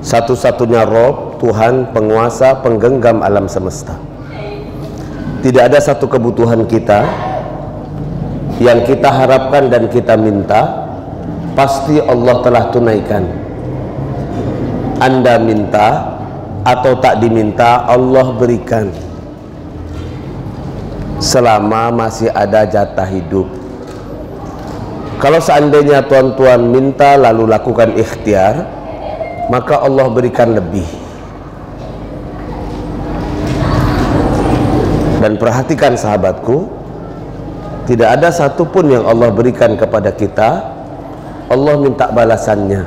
satu-satunya Rob, Tuhan, penguasa, penggenggam alam semesta. Tidak ada satu kebutuhan kita yang kita harapkan dan kita minta, pasti Allah telah tunaikan. Anda minta atau tak diminta, Allah berikan selama masih ada jatah hidup. Kalau seandainya tuan-tuan minta lalu lakukan ikhtiar, maka Allah berikan lebih. Dan perhatikan sahabatku, tidak ada satupun yang Allah berikan kepada kita Allah minta balasannya.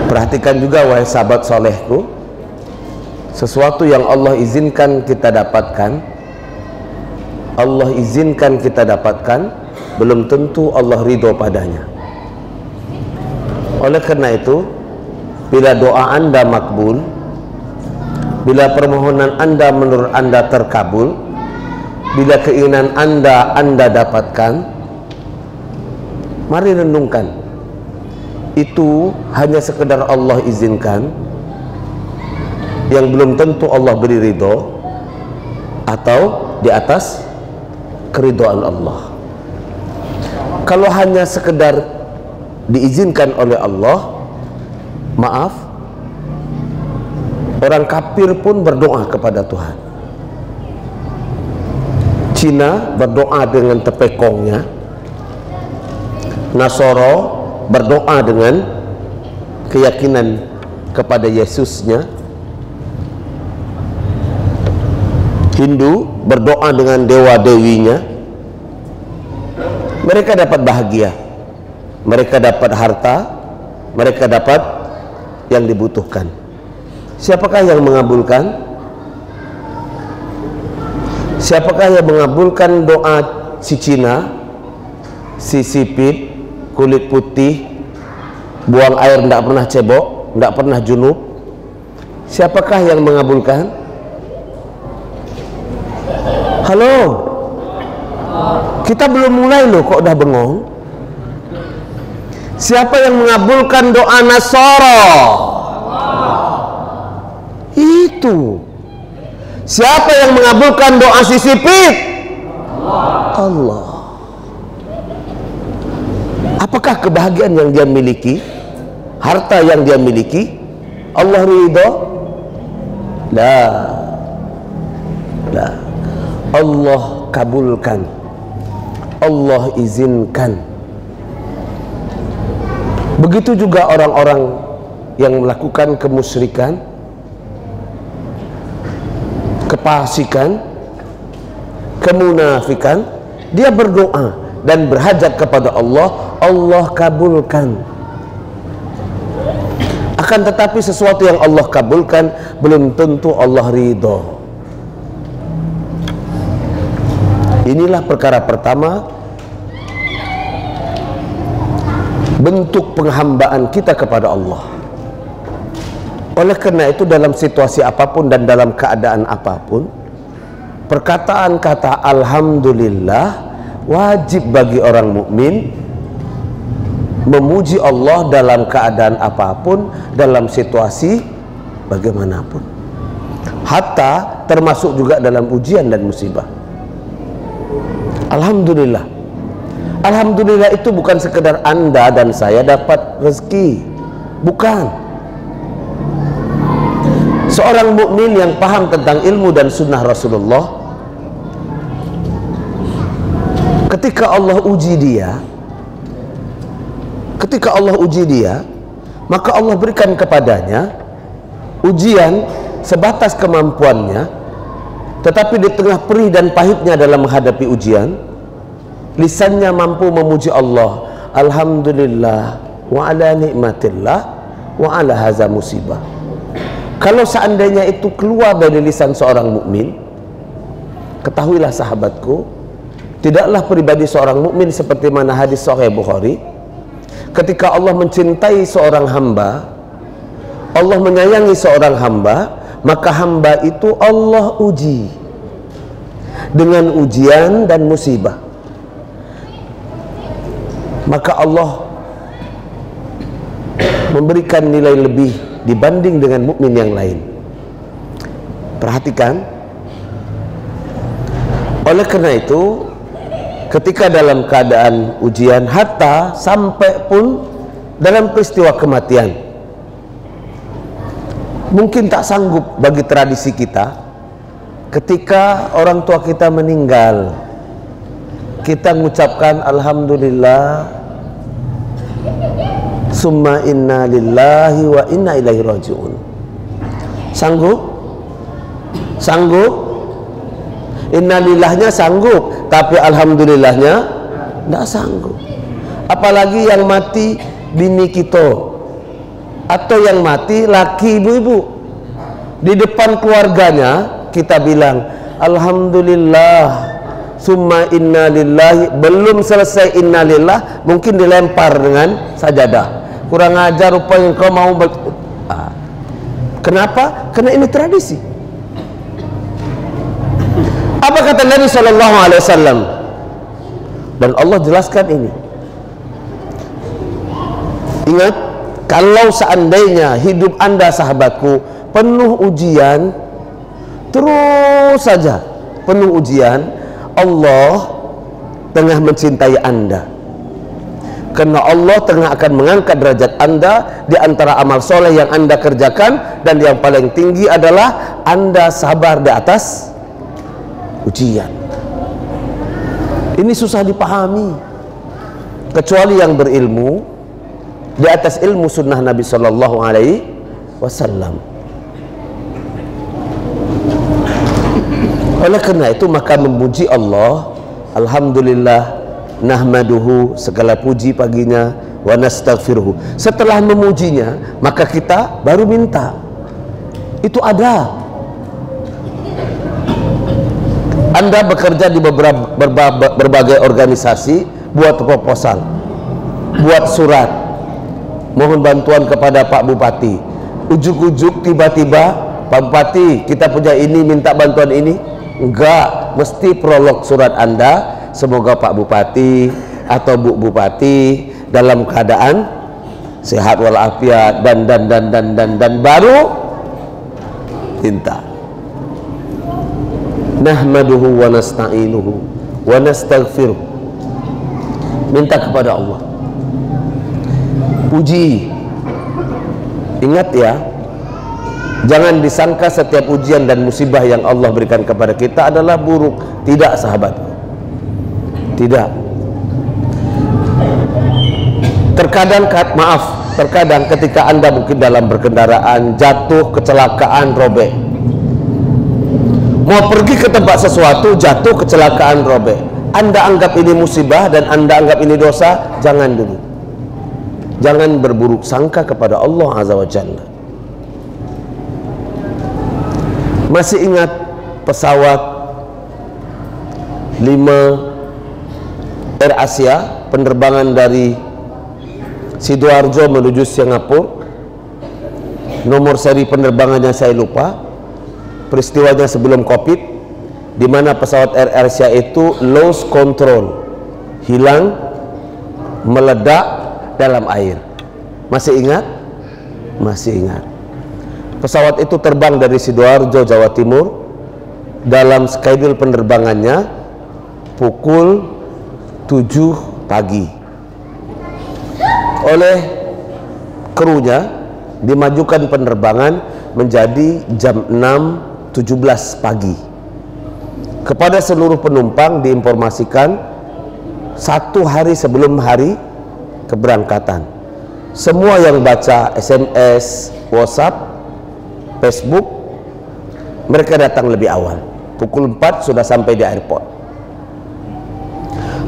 Perhatikan juga wahai sahabat solehku, sesuatu yang Allah izinkan kita dapatkan, Allah izinkan kita dapatkan, belum tentu Allah ridho padanya. Oleh karena itu, bila doa Anda makbul, bila permohonan Anda menurut Anda terkabul, bila keinginan Anda dapatkan, mari renungkan, itu hanya sekedar Allah izinkan, yang belum tentu Allah beri ridho, atau di atas keridhaan Allah. Kalau hanya sekedar diizinkan oleh Allah, maaf, orang kafir pun berdoa kepada Tuhan. Cina berdoa dengan tepekongnya, Nasoro berdoa dengan keyakinan kepada Yesusnya, Hindu berdoa dengan dewa-dewinya. Mereka dapat bahagia, mereka dapat harta, mereka dapat yang dibutuhkan. Siapakah yang mengabulkan? Siapakah yang mengabulkan doa si Cina, si sipit, kulit putih, buang air tidak pernah cebok, tidak pernah junub? Siapakah yang mengabulkan? Halo, kita belum mulai loh, kok udah bengong? Siapa yang mengabulkan doa Nasoro? Itu. Siapa yang mengabulkan doa si sipit? Allah. Apakah kebahagiaan yang dia miliki, harta yang dia miliki, Allah ridho? La. Allah kabulkan, Allah izinkan. Begitu juga orang-orang yang melakukan kemusyrikan, kefasikan, kemunafikan, dia berdoa dan berhajat kepada Allah, Allah kabulkan. Akan tetapi sesuatu yang Allah kabulkan belum tentu Allah ridho. Inilah perkara pertama, bentuk penghambaan kita kepada Allah. Oleh karena itu, dalam situasi apapun dan dalam keadaan apapun, perkataan kata alhamdulillah wajib bagi orang mukmin memuji Allah dalam keadaan apapun, dalam situasi bagaimanapun, hatta termasuk juga dalam ujian dan musibah. Alhamdulillah. Alhamdulillah itu bukan sekedar Anda dan saya dapat rezeki, bukan. Seorang mukmin yang paham tentang ilmu dan sunnah Rasulullah, ketika Allah uji dia, maka Allah berikan kepadanya ujian sebatas kemampuannya, tetapi di tengah perih dan pahitnya dalam menghadapi ujian, lisannya mampu memuji Allah, alhamdulillah wa ala nikmatillah wa ala haza musibah. Kalau seandainya itu keluar dari lisan seorang mukmin, ketahuilah sahabatku, tidaklah pribadi seorang mukmin seperti mana hadis Sahih Bukhari, ketika Allah mencintai seorang hamba, Allah menyayangi seorang hamba, maka hamba itu Allah uji dengan ujian dan musibah. Maka Allah memberikan nilai lebih dibanding dengan mukmin yang lain. Perhatikan. Oleh karena itu, ketika dalam keadaan ujian, hatta sampai pun dalam peristiwa kematian, mungkin tak sanggup bagi tradisi kita, ketika orang tua kita meninggal, kita mengucapkan alhamdulillah, summa inna lillahi wa inna ilaihi raji'un. Sanggup? Sanggup? Innalillahnya sanggup, tapi alhamdulillahnya tidak sanggup. Apalagi yang mati bini kita, atau yang mati laki ibu-ibu, di depan keluarganya kita bilang alhamdulillah summa inna lillahi, belum selesai inna lillah mungkin dilempar dengan sajadah. Kurang ajar rupanya kau mau kenapa? Karena ini tradisi. Apa kata Nabi SAW? Dan Allah jelaskan ini. Ingat, kalau seandainya hidup anda sahabatku penuh ujian, terus saja penuh ujian, Allah tengah mencintai anda, karena Allah tengah akan mengangkat derajat anda di antara amal soleh yang anda kerjakan, dan yang paling tinggi adalah anda sabar di atas ujian. Ini susah dipahami kecuali yang berilmu di atas ilmu sunnah Nabi Sallallahu Alaihi Wasallam. Oleh karena itu maka memuji Allah, alhamdulillah, nahmaduhu, segala puji baginya, wa nastaghfiruhu. Setelah memujinya maka kita baru minta. Itu ada. Anda bekerja di berbagai organisasi, buat proposal, buat surat, mohon bantuan kepada Pak Bupati. Ujuk-ujuk tiba-tiba, Pak Bupati kita punya ini, minta bantuan ini. Enggak, mesti prolog surat Anda, semoga Pak Bupati atau Bu Bupati dalam keadaan sehat walafiat dan baru minta. Nahmaduhu wa nasta'inuhu wa nastaghfiruh, minta kepada Allah, puji. Ingat ya, jangan disangka setiap ujian dan musibah yang Allah berikan kepada kita adalah buruk. Tidak sahabat, tidak. Terkadang ketika anda mungkin dalam berkendaraan jatuh, kecelakaan, robek, mau pergi ke tempat sesuatu, jatuh, kecelakaan, robek, anda anggap ini musibah dan anda anggap ini dosa, jangan dulu. Jangan berburuk sangka kepada Allah Azza wa Jalla. Masih ingat pesawat 5 Air Asia penerbangan dari Sidoarjo menuju Singapura? Nomor seri penerbangannya saya lupa. Peristiwanya sebelum Covid, di mana pesawat Air Asia itu lost control, hilang, meledak dalam air. Masih ingat? Masih ingat. Pesawat itu terbang dari Sidoarjo, Jawa Timur. Dalam schedule penerbangannya pukul 7 pagi. Oleh krunya dimajukan penerbangan menjadi jam 6.17 pagi. Kepada seluruh penumpang diinformasikan 1 hari sebelum hari keberangkatan. Semua yang baca SMS, WhatsApp, Facebook, mereka datang lebih awal. Pukul 4 sudah sampai di airport.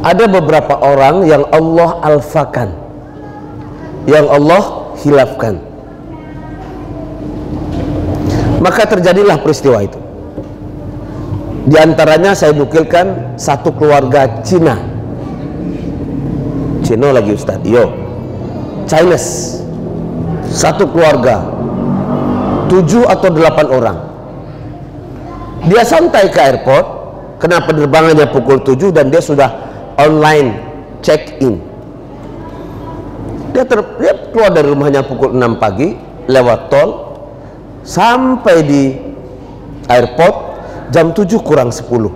Ada beberapa orang yang Allah alfakan, yang Allah hilafkan. Maka terjadilah peristiwa itu. Di antaranya saya nukilkan satu keluarga Cina. Cina lagi Ustaz, yo, Chinese, satu keluarga 7 atau 8 orang. Dia santai ke airport, karena penerbangannya pukul 7 dan dia sudah online check in. Dia keluar dari rumahnya pukul 6 pagi, lewat tol, sampai di airport jam 7 kurang 10.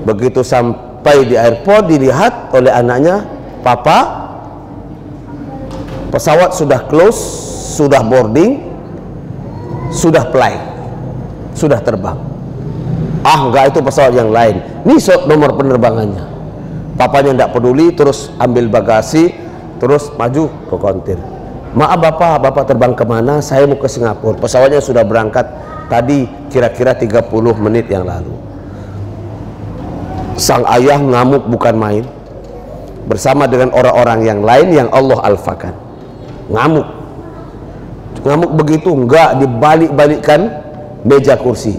Begitu sampai di airport, dilihat oleh anaknya, "Papa, pesawat sudah close, sudah boarding, sudah fly, sudah terbang." "Ah, enggak, itu pesawat yang lain. Ini nomor penerbangannya." Papanya tidak peduli, terus ambil bagasi, terus maju ke kontir. "Maaf Bapak, Bapak terbang kemana?" "Saya mau ke Singapura. Pesawatnya sudah berangkat tadi kira-kira 30 menit yang lalu." Sang ayah ngamuk bukan main, bersama dengan orang-orang yang lain yang Allah alfakan. Ngamuk begitu enggak dibalik-balikkan meja kursi,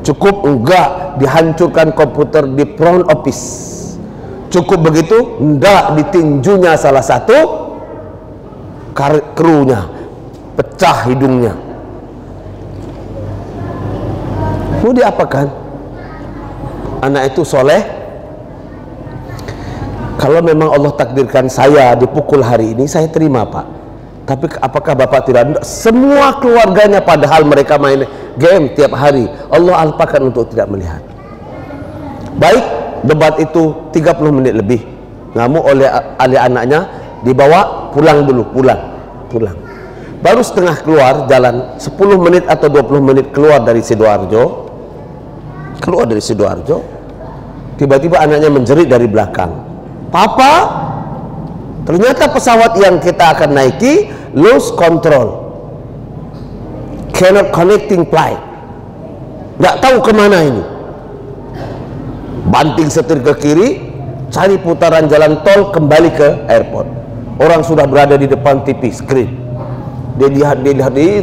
cukup enggak dihancurkan komputer di front office, cukup begitu enggak ditinjunya salah satu krunya, pecah hidungnya. Mau diapakan? Anak itu soleh. Kalau memang Allah takdirkan saya dipukul hari ini, saya terima Pak. Tapi apakah Bapak tidak? Semua keluarganya, padahal mereka main game tiap hari, Allah alpakan untuk tidak melihat. Baik, debat itu 30 menit lebih, ngamuk oleh anaknya, dibawa pulang dulu, pulang. Baru setengah keluar jalan, 10 menit atau 20 menit keluar dari Sidoarjo, tiba-tiba anaknya menjerit dari belakang, "Papa, ternyata pesawat yang kita akan naiki lose control, cannot connecting flight, nggak tahu kemana ini." Banting setir ke kiri, cari putaran jalan tol, kembali ke airport. Orang sudah berada di depan TV screen. Dia lihat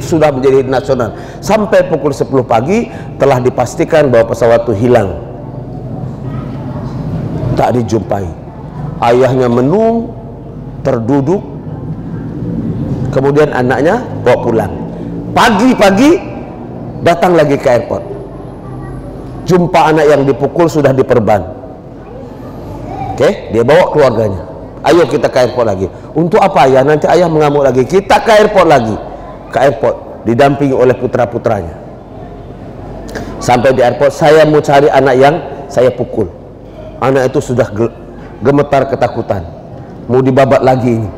sudah menjadi nasional. Sampai pukul 10 pagi telah dipastikan bahwa pesawat itu hilang, tak dijumpai. Ayahnya menung, terduduk, kemudian anaknya bawa pulang. Pagi-pagi datang lagi ke airport, jumpa anak yang dipukul sudah diperban. Oke, dia bawa keluarganya, "Ayo kita ke airport lagi." "Untuk apa ya? Nanti ayah mengamuk lagi." "Kita ke airport lagi." Ke airport didampingi oleh putra-putranya. Sampai di airport, "Saya mau cari anak yang saya pukul." Anak itu sudah gemetar ketakutan, mau dibabat lagi ini.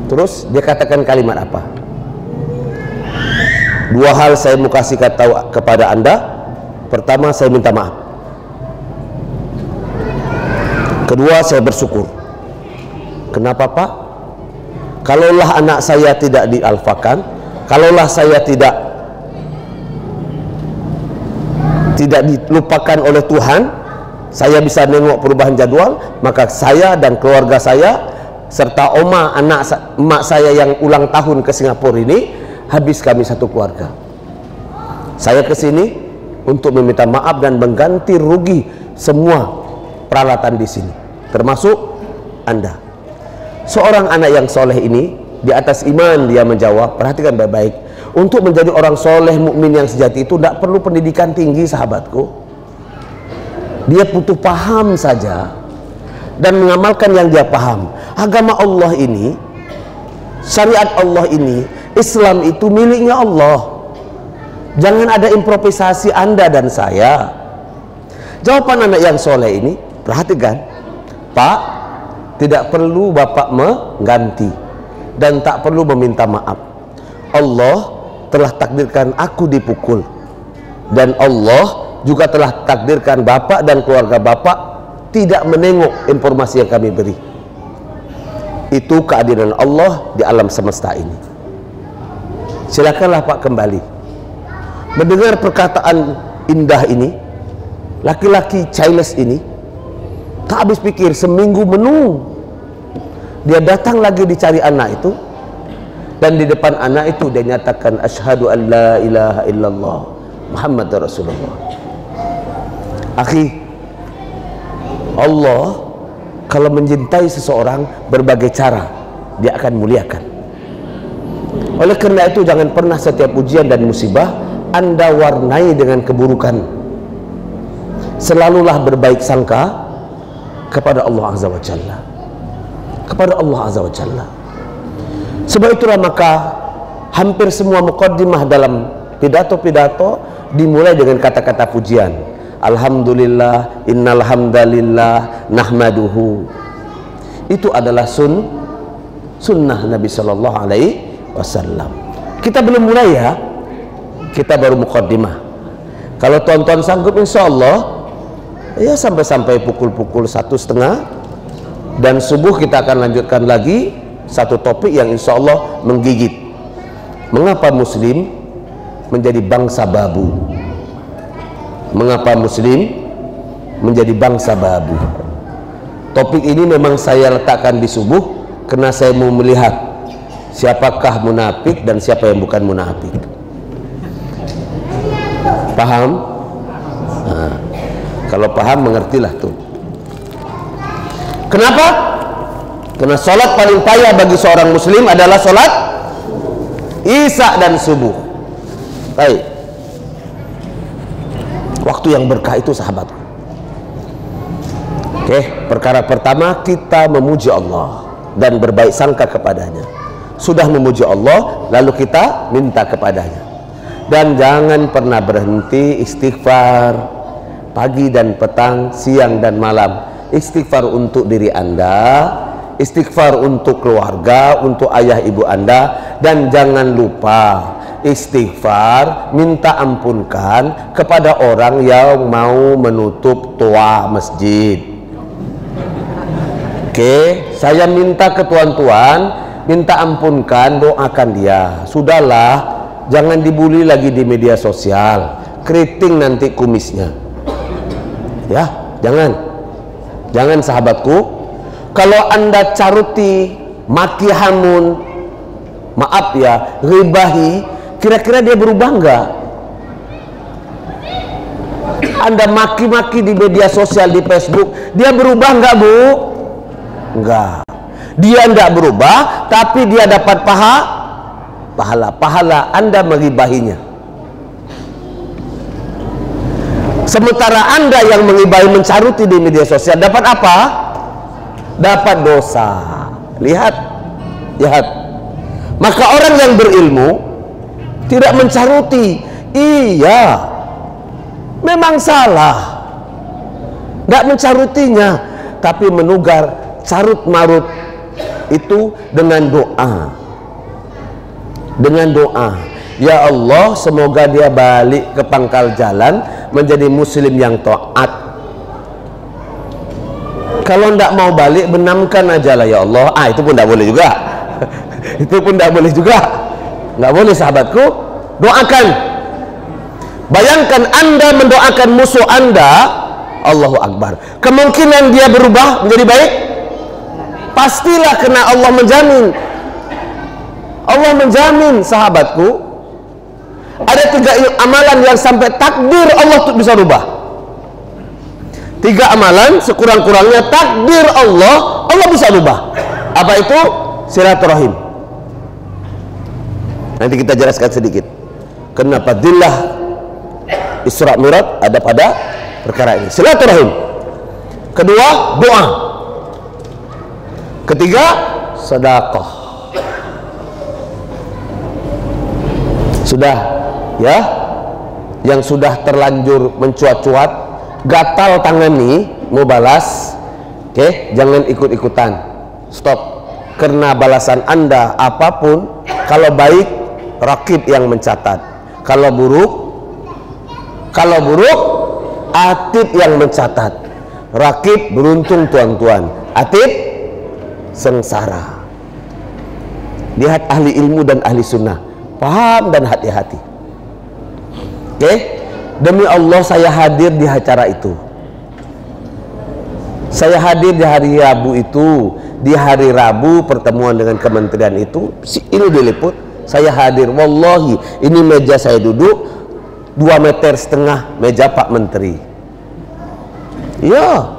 Terus dia katakan kalimat apa? "Dua hal saya mau kasih tahu kepada Anda. Pertama, saya minta maaf. Kedua, saya bersyukur." "Kenapa Pak?" "Kalaulah anak saya tidak dialfakan, kalaulah saya tidak dilupakan oleh Tuhan, saya bisa nengok perubahan jadwal, maka saya dan keluarga saya serta emak saya yang ulang tahun ke Singapura ini, habis kami satu keluarga. Saya ke sini untuk meminta maaf dan mengganti rugi semua peralatan di sini, termasuk Anda." Seorang anak yang soleh ini, di atas iman dia menjawab. Perhatikan baik-baik, untuk menjadi orang soleh mukmin yang sejati itu tidak perlu pendidikan tinggi, sahabatku. Dia butuh paham saja dan mengamalkan yang dia paham. Agama Allah ini, syariat Allah ini, Islam itu miliknya Allah. Jangan ada improvisasi Anda dan saya. Jawaban anak yang soleh ini, perhatikan, "Pak, tidak perlu Bapak mengganti dan tak perlu meminta maaf. Allah telah takdirkan aku dipukul, dan Allah juga telah takdirkan Bapak dan keluarga Bapak tidak menengok informasi yang kami beri. Itu keadilan Allah di alam semesta ini. Silakanlah Pak kembali." Mendengar perkataan indah ini, laki-laki childless ini tak habis pikir, seminggu menung. Dia datang lagi dicari anak itu, dan di depan anak itu dia nyatakan, "Asyhadu an la ilaha illallah Muhammad Rasulullah." Akhi, Allah kalau mencintai seseorang berbagai cara dia akan muliakan. Oleh karena itu, jangan pernah setiap ujian dan musibah Anda warnai dengan keburukan. Selalulah berbaik sangka kepada Allah Azza wa Jalla. kepada Allah Azza wa Jalla. Sebab itulah maka hampir semua muqaddimah dalam pidato-pidato dimulai dengan kata-kata pujian. Alhamdulillah, innal hamdalillah, nahmaduhu. Itu adalah sunnah Nabi Sallallahu Alaihi Wasallam. Kita belum mulai ya, kita baru muqaddimah. Kalau tuan-tuan sanggup, insya Allah ya sampai pukul 1:30, dan subuh kita akan lanjutkan lagi satu topik yang insya Allah menggigit. Mengapa Muslim menjadi bangsa babu? Mengapa Muslim menjadi bangsa babu? Topik ini memang saya letakkan di subuh karena saya mau melihat siapakah munafik dan siapa yang bukan munafik. Paham? Nah, kalau paham mengertilah tuh. Kenapa? Karena sholat paling payah bagi seorang muslim adalah sholat isya dan subuh. Baik. Waktu yang berkah itu, sahabatku. Oke, perkara pertama kita memuji Allah dan berbaik sangka kepadanya. Sudah memuji Allah, lalu kita minta kepadanya. Dan jangan pernah berhenti istighfar pagi dan petang, siang dan malam. Istighfar untuk diri Anda, istighfar untuk keluarga, untuk ayah ibu Anda, dan jangan lupa istighfar minta ampunkan kepada orang yang mau menutup toa masjid. Oke, saya minta ke tuan-tuan, minta ampunkan, doakan dia. Sudahlah, jangan dibully lagi di media sosial, keriting nanti kumisnya. Ya, jangan sahabatku. Kalau Anda caruti, maki hamun, maaf ya, ribahi, kira-kira dia berubah enggak? Anda maki-maki di media sosial, di Facebook, dia berubah enggak, Bu? Enggak. Dia enggak berubah, tapi dia dapat pahala Anda menghibahinya. Sementara Anda yang menghibahi, mencaruti di media sosial, dapat apa? Dapat dosa. Lihat. Maka orang yang berilmu tidak mencaruti. Iya, memang salah, nggak mencarutinya, tapi menugar carut marut itu dengan doa. Ya Allah, semoga dia balik ke pangkal jalan menjadi muslim yang taat. Kalau ndak mau balik, benamkan aja lah ya Allah. Itu pun ndak boleh juga. Nggak boleh, sahabatku. Doakan. Bayangkan Anda mendoakan musuh Anda, Allahu Akbar. Kemungkinan dia berubah menjadi baik? Pastilah, karena Allah menjamin. Allah menjamin, sahabatku. Ada 3 amalan yang sampai takdir Allah bisa rubah. 3 amalan sekurang-kurangnya takdir Allah bisa rubah. Apa itu? Silaturahim. Nanti kita jelaskan sedikit kenapa dillah Isra Mi'raj ada pada perkara ini. Silaturahim. Kedua, doa. Ketiga, sedekah. Sudah ya, yang sudah terlanjur mencuat-cuat, gatal tangan nih mau balas, oke, jangan ikut-ikutan, stop. Karena balasan Anda apapun, kalau baik rakib yang mencatat, kalau buruk atib yang mencatat. Rakib beruntung tuan-tuan, atib sengsara. Lihat ahli ilmu dan ahli sunnah, paham dan hati-hati. Oke, demi Allah saya hadir di acara itu. Saya hadir di hari Rabu itu. Di hari Rabu pertemuan dengan kementerian itu, ini diliput. Saya hadir. Wallahi, ini meja saya duduk 2,5 meter meja Pak Menteri. Ya,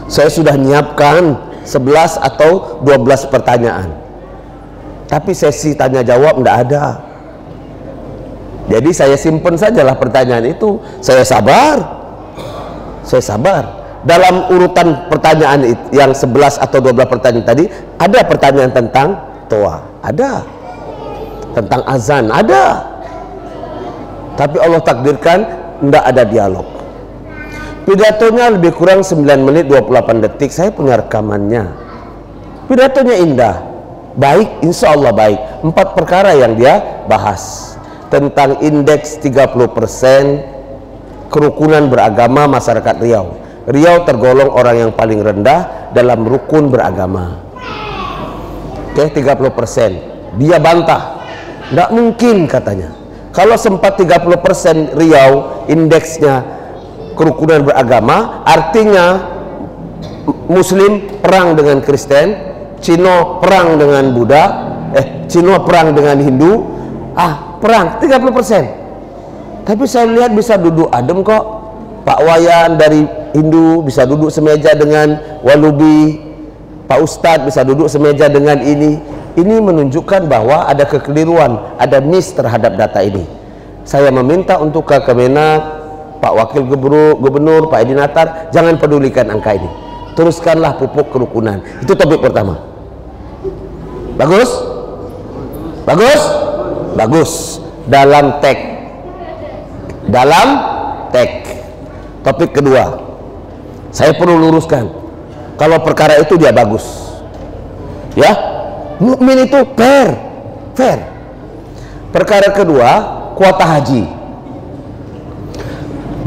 saya sudah nyiapkan 11 atau 12 pertanyaan. Tapi sesi tanya jawab enggak ada. Jadi saya simpen sajalah pertanyaan itu. Saya sabar. dalam urutan pertanyaan yang 11 atau 12 pertanyaan tadi, ada pertanyaan tentang toa, ada tentang azan, ada, tapi Allah takdirkan tidak ada dialog. Pidatonya lebih kurang 9 menit 28 detik. Saya punya rekamannya. Pidatonya indah, baik, insya Allah baik. 4 perkara yang dia bahas tentang indeks 30% kerukunan beragama masyarakat Riau. Riau tergolong orang yang paling rendah dalam rukun beragama. Oke, 30%. Dia bantah, tidak mungkin katanya. Kalau sempat 30% Riau indeksnya kerukunan beragama, artinya Muslim perang dengan Kristen, Cina perang dengan Buddha, Cina perang dengan Hindu, perang 30%. Tapi saya lihat bisa duduk adem kok. Pak Wayan dari Hindu bisa duduk semeja dengan Walubi, Pak Ustadz bisa duduk semeja dengan ini. Ini menunjukkan bahwa ada kekeliruan, ada miss terhadap data ini. Saya meminta untuk ke Kemenak, Pak Wakil Gubernur, Pak Edi Natar, jangan pedulikan angka ini. Teruskanlah pupuk kerukunan. Itu topik pertama. Bagus? Bagus? Bagus. Dalam teks. Dalam teks. Topik kedua, saya perlu luruskan. Kalau perkara itu dia bagus. Ya, mukmin itu fair. Perkara kedua, kuota haji.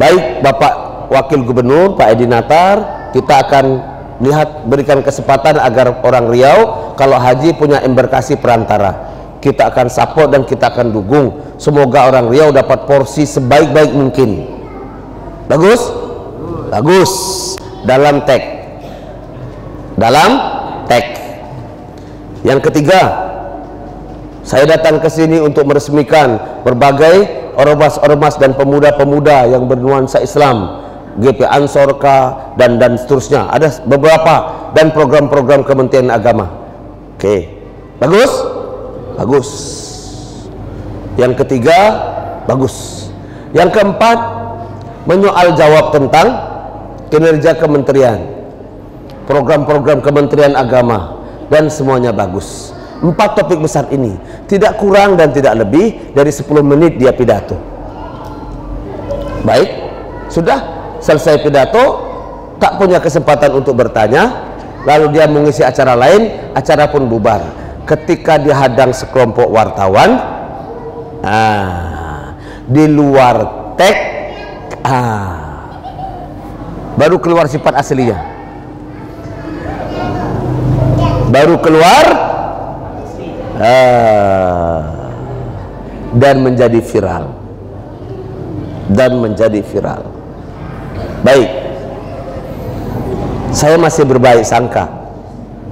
Baik Bapak Wakil Gubernur, Pak Edi Natar, kita akan berikan kesempatan agar orang Riau kalau haji punya embarkasi perantara, kita akan support dan kita akan dukung. Semoga orang Riau dapat porsi sebaik-baik mungkin. Bagus? Bagus. Dalam teks. Dalam teks. Yang ketiga, saya datang ke sini untuk meresmikan berbagai ormas-ormas dan pemuda-pemuda yang bernuansa Islam, GP Ansorka dan seterusnya. Ada beberapa dan program-program Kementerian Agama. Oke, bagus, bagus. Yang ketiga, bagus. Yang keempat, menyoal jawab tentang kinerja kementerian, program-program Kementerian Agama, dan semuanya bagus. 4 topik besar ini, tidak kurang dan tidak lebih dari 10 menit dia pidato. Baik, sudah selesai pidato, tak punya kesempatan untuk bertanya, lalu dia mengisi acara lain, acara pun bubar. Ketika dihadang sekelompok wartawan, di luar teks, baru keluar sifat aslinya, baru keluar dan menjadi viral, Baik, saya masih berbaik sangka,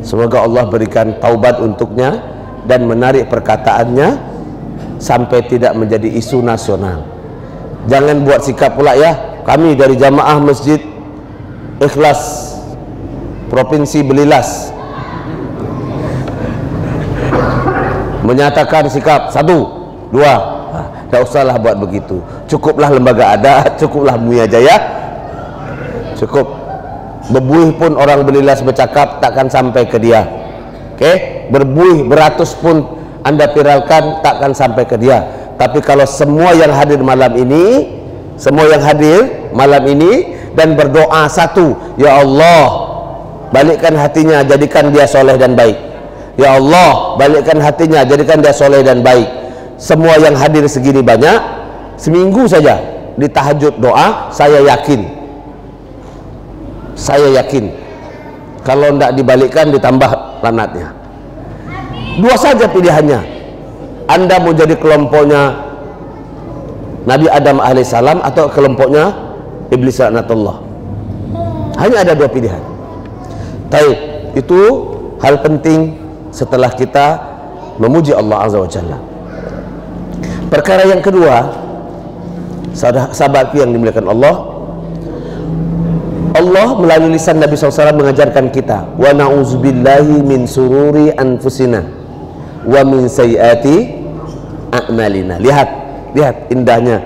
semoga Allah berikan taubat untuknya dan menarik perkataannya sampai tidak menjadi isu nasional. Jangan buat sikap pula ya, kami dari Jamaah Masjid Ikhlas Provinsi Belilas menyatakan sikap 1, 2. Tidak usahlah buat begitu. Cukuplah lembaga ada, cukuplah MUI aja ya. Cukup. Berbuih pun orang Belilas bercakap takkan sampai ke dia. Oke, berbuih beratus pun Anda viralkan takkan sampai ke dia. Tapi kalau semua yang hadir malam ini, dan berdoa satu, ya Allah, balikkan hatinya, jadikan dia soleh dan baik. Ya Allah, balikkan hatinya, jadikan dia soleh dan baik. Semua yang hadir segini banyak, seminggu saja di tahajud doa, saya yakin kalau tidak dibalikkan ditambah lanatnya. 2 saja pilihannya. Anda mau jadi kelompoknya Nabi Adam alaihissalam atau kelompoknya Iblis laknatullah. Hanya ada 2 pilihan. Baik, itu hal penting setelah kita memuji Allah Azza wa Jalla. Perkara yang kedua, sahabatku yang dimuliakan Allah, Allah melalui lisan Nabi SAW mengajarkan kita, wa na'udzubillahi min sururi anfusina wa min sayyiati a'malina. Lihat indahnya.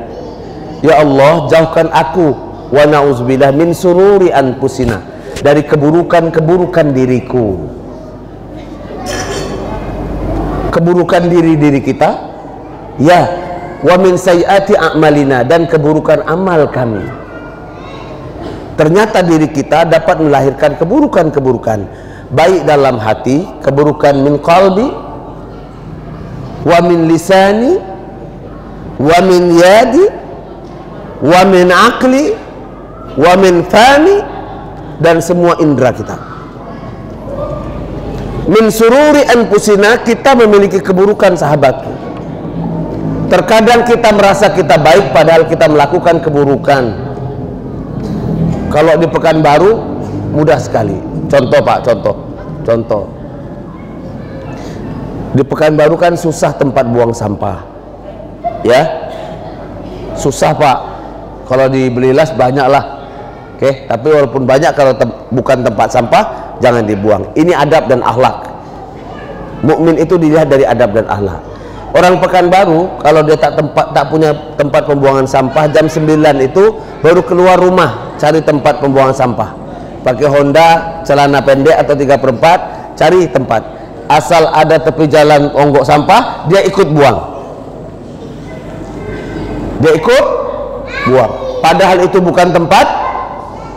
Ya Allah, jauhkan aku wa na'udzubillah min sururi anfusina, dari keburukan-keburukan diriku, keburukan diri kita, ya, wa min sayyiati a'malina, dan keburukan amal kami. Ternyata diri kita dapat melahirkan keburukan-keburukan, baik dalam hati, keburukan min qalbi, wa min lisani, wa min yadi, wa min aqli, wa min fani, dan semua indera kita. Min sururi anfusina, kita memiliki keburukan, sahabatku. Terkadang kita merasa kita baik padahal kita melakukan keburukan. Kalau di Pekanbaru mudah sekali. Contoh Pak, contoh. Di Pekanbaru kan susah tempat buang sampah, ya, susah Pak. Kalau di Belilas banyak lah, oke. Tapi walaupun banyak, kalau bukan tempat sampah jangan dibuang. Ini adab dan akhlak. Mukmin itu dilihat dari adab dan akhlak. Orang Pekanbaru kalau dia tak punya tempat pembuangan sampah, jam 9 itu baru keluar rumah cari tempat pembuangan sampah. Pakai Honda, celana pendek atau 3/4, cari tempat. Asal ada tepi jalan onggok sampah, dia ikut buang. Dia ikut buang. Padahal itu bukan tempat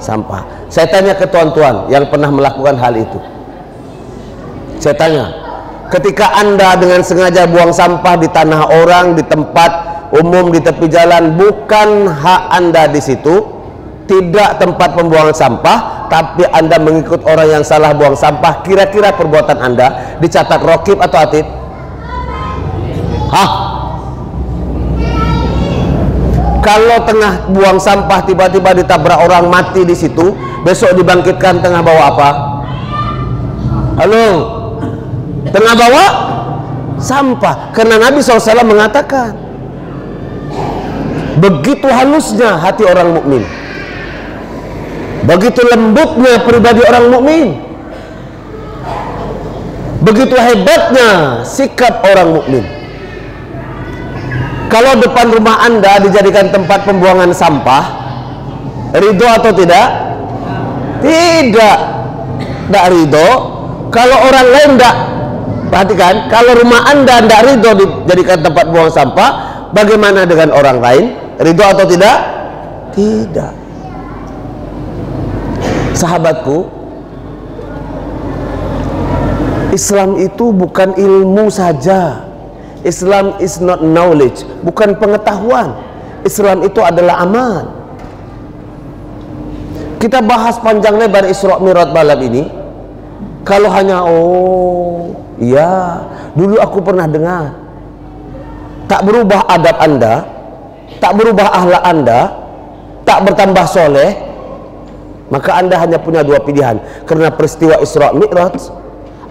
sampah. Saya tanya ke tuan-tuan yang pernah melakukan hal itu. Saya tanya, ketika Anda dengan sengaja buang sampah di tanah orang, di tempat umum, di tepi jalan, bukan hak Anda di situ, tidak tempat pembuangan sampah, tapi Anda mengikut orang yang salah buang sampah, kira-kira perbuatan Anda dicatat raqib atau atid? Hah? Kalau tengah buang sampah tiba-tiba ditabrak orang mati di situ, besok dibangkitkan tengah bawa apa? Halo? Tengah bawa sampah. Karena Nabi SAW mengatakan, begitu halusnya hati orang mukmin, begitu lembutnya pribadi orang mukmin, begitu hebatnya sikap orang mukmin. Kalau depan rumah Anda dijadikan tempat pembuangan sampah, ridho atau tidak? Tidak ridho. Kalau orang lain tidak, perhatikan, kalau rumah Anda tidak ridho dijadikan tempat buang sampah, bagaimana dengan orang lain? Ridho atau tidak? Tidak. Sahabatku, Islam itu bukan ilmu saja. Islam is not knowledge, bukan pengetahuan. Islam itu adalah amal. Kita bahas panjang lebar Isra Mi'raj malam ini. Kalau hanya iya, dulu aku pernah dengar, tak berubah adab Anda, tak berubah akhlak Anda, tak bertambah soleh, maka Anda hanya punya dua pilihan. Karena peristiwa Isra Mi'raj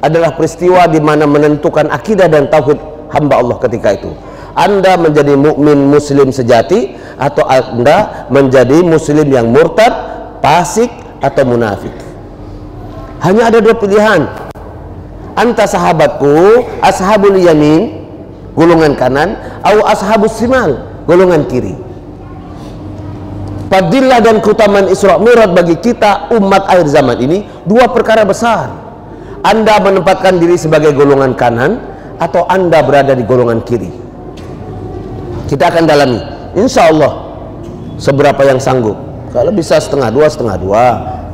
adalah peristiwa di mana menentukan akidah dan tauhid hamba Allah ketika itu. Anda menjadi mukmin muslim sejati, atau Anda menjadi muslim yang murtad, fasik, atau munafik. Hanya ada dua pilihan. Anta sahabatku, ashabul yamin, golongan kanan, atau ashabus simal, golongan kiri. Fadilah dan keutamaan Isra Mi'raj bagi kita umat akhir zaman ini dua perkara besar. Anda menempatkan diri sebagai golongan kanan, atau Anda berada di golongan kiri. Kita akan dalami, insya Allah, seberapa yang sanggup. Kalau bisa setengah dua,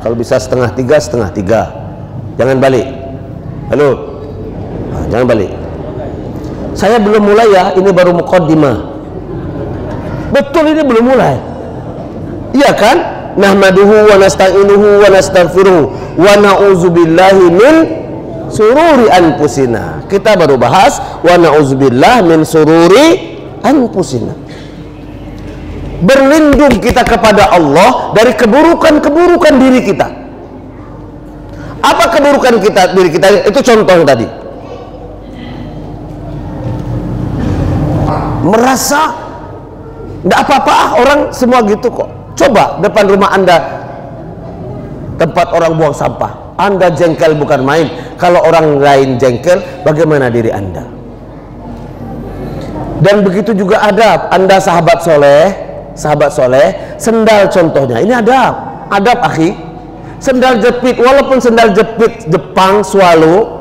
kalau bisa setengah tiga. Jangan balik. Halo, jangan balik. Saya belum mulai ya, ini baru muqaddimah. Betul, ini belum mulai. Iya kan? Nahmaduhu wa nasta'inuhu wa nastaghfiruhu wa na'udzubillahi min sururi anfusina. Kita baru bahas wa na'udzubillah min sururi anfusina. Berlindung kita kepada Allah dari keburukan-keburukan diri kita. Apa keburukan kita, diri kita? Itu contoh tadi. Merasa tidak apa-apa, orang semua gitu kok. Coba depan rumah Anda tempat orang buang sampah, Anda jengkel bukan main. Kalau orang lain jengkel, bagaimana diri Anda? Dan begitu juga adab. Anda sahabat soleh, sahabat soleh, sendal contohnya. Ini adab akhi. Sendal jepit, walaupun sendal jepit Jepang swallow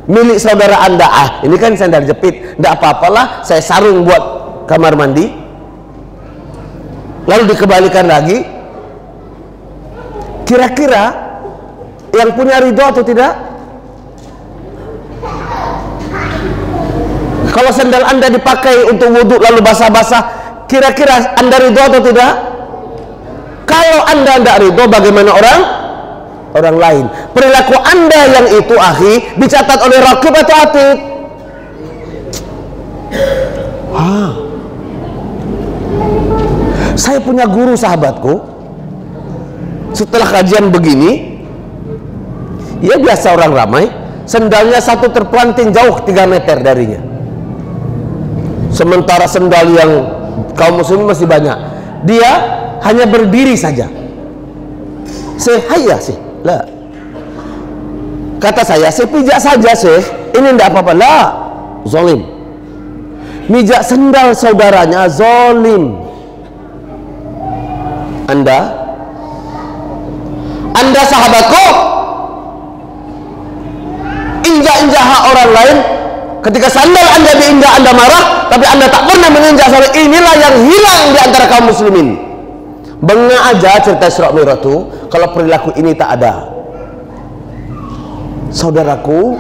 milik saudara anda, ini kan sendal jepit, tidak apa-apalah, saya sarung buat kamar mandi, lalu dikembalikan lagi. Kira-kira yang punya ridho atau tidak? Kalau sendal anda dipakai untuk wudhu lalu basah-basah, kira-kira anda ridho atau tidak? Kalau anda tidak ridho, bagaimana orang lain? Perilaku anda yang itu akhi dicatat oleh raqib atau atid? Saya punya guru sahabatku, setelah kajian begini, ya biasa orang ramai, sendalnya satu terpelanting jauh 3 meter darinya, sementara sendal yang kaum muslimin masih banyak. Dia hanya berdiri saja. Saya sih, lah. Kata saya pijak saja sih, ini tidak apa-apa. Lah, zalim. Mijak sendal saudaranya zalim. Anda sahabatku, injak-injak hak orang lain. Ketika sandal anda diinjak, anda marah, tapi anda tak pernah menginjak sandal. Inilah yang hilang di antara kaum muslimin. Bengak aja cerita Isra Mi'raj itu kalau perilaku ini tak ada. Saudaraku,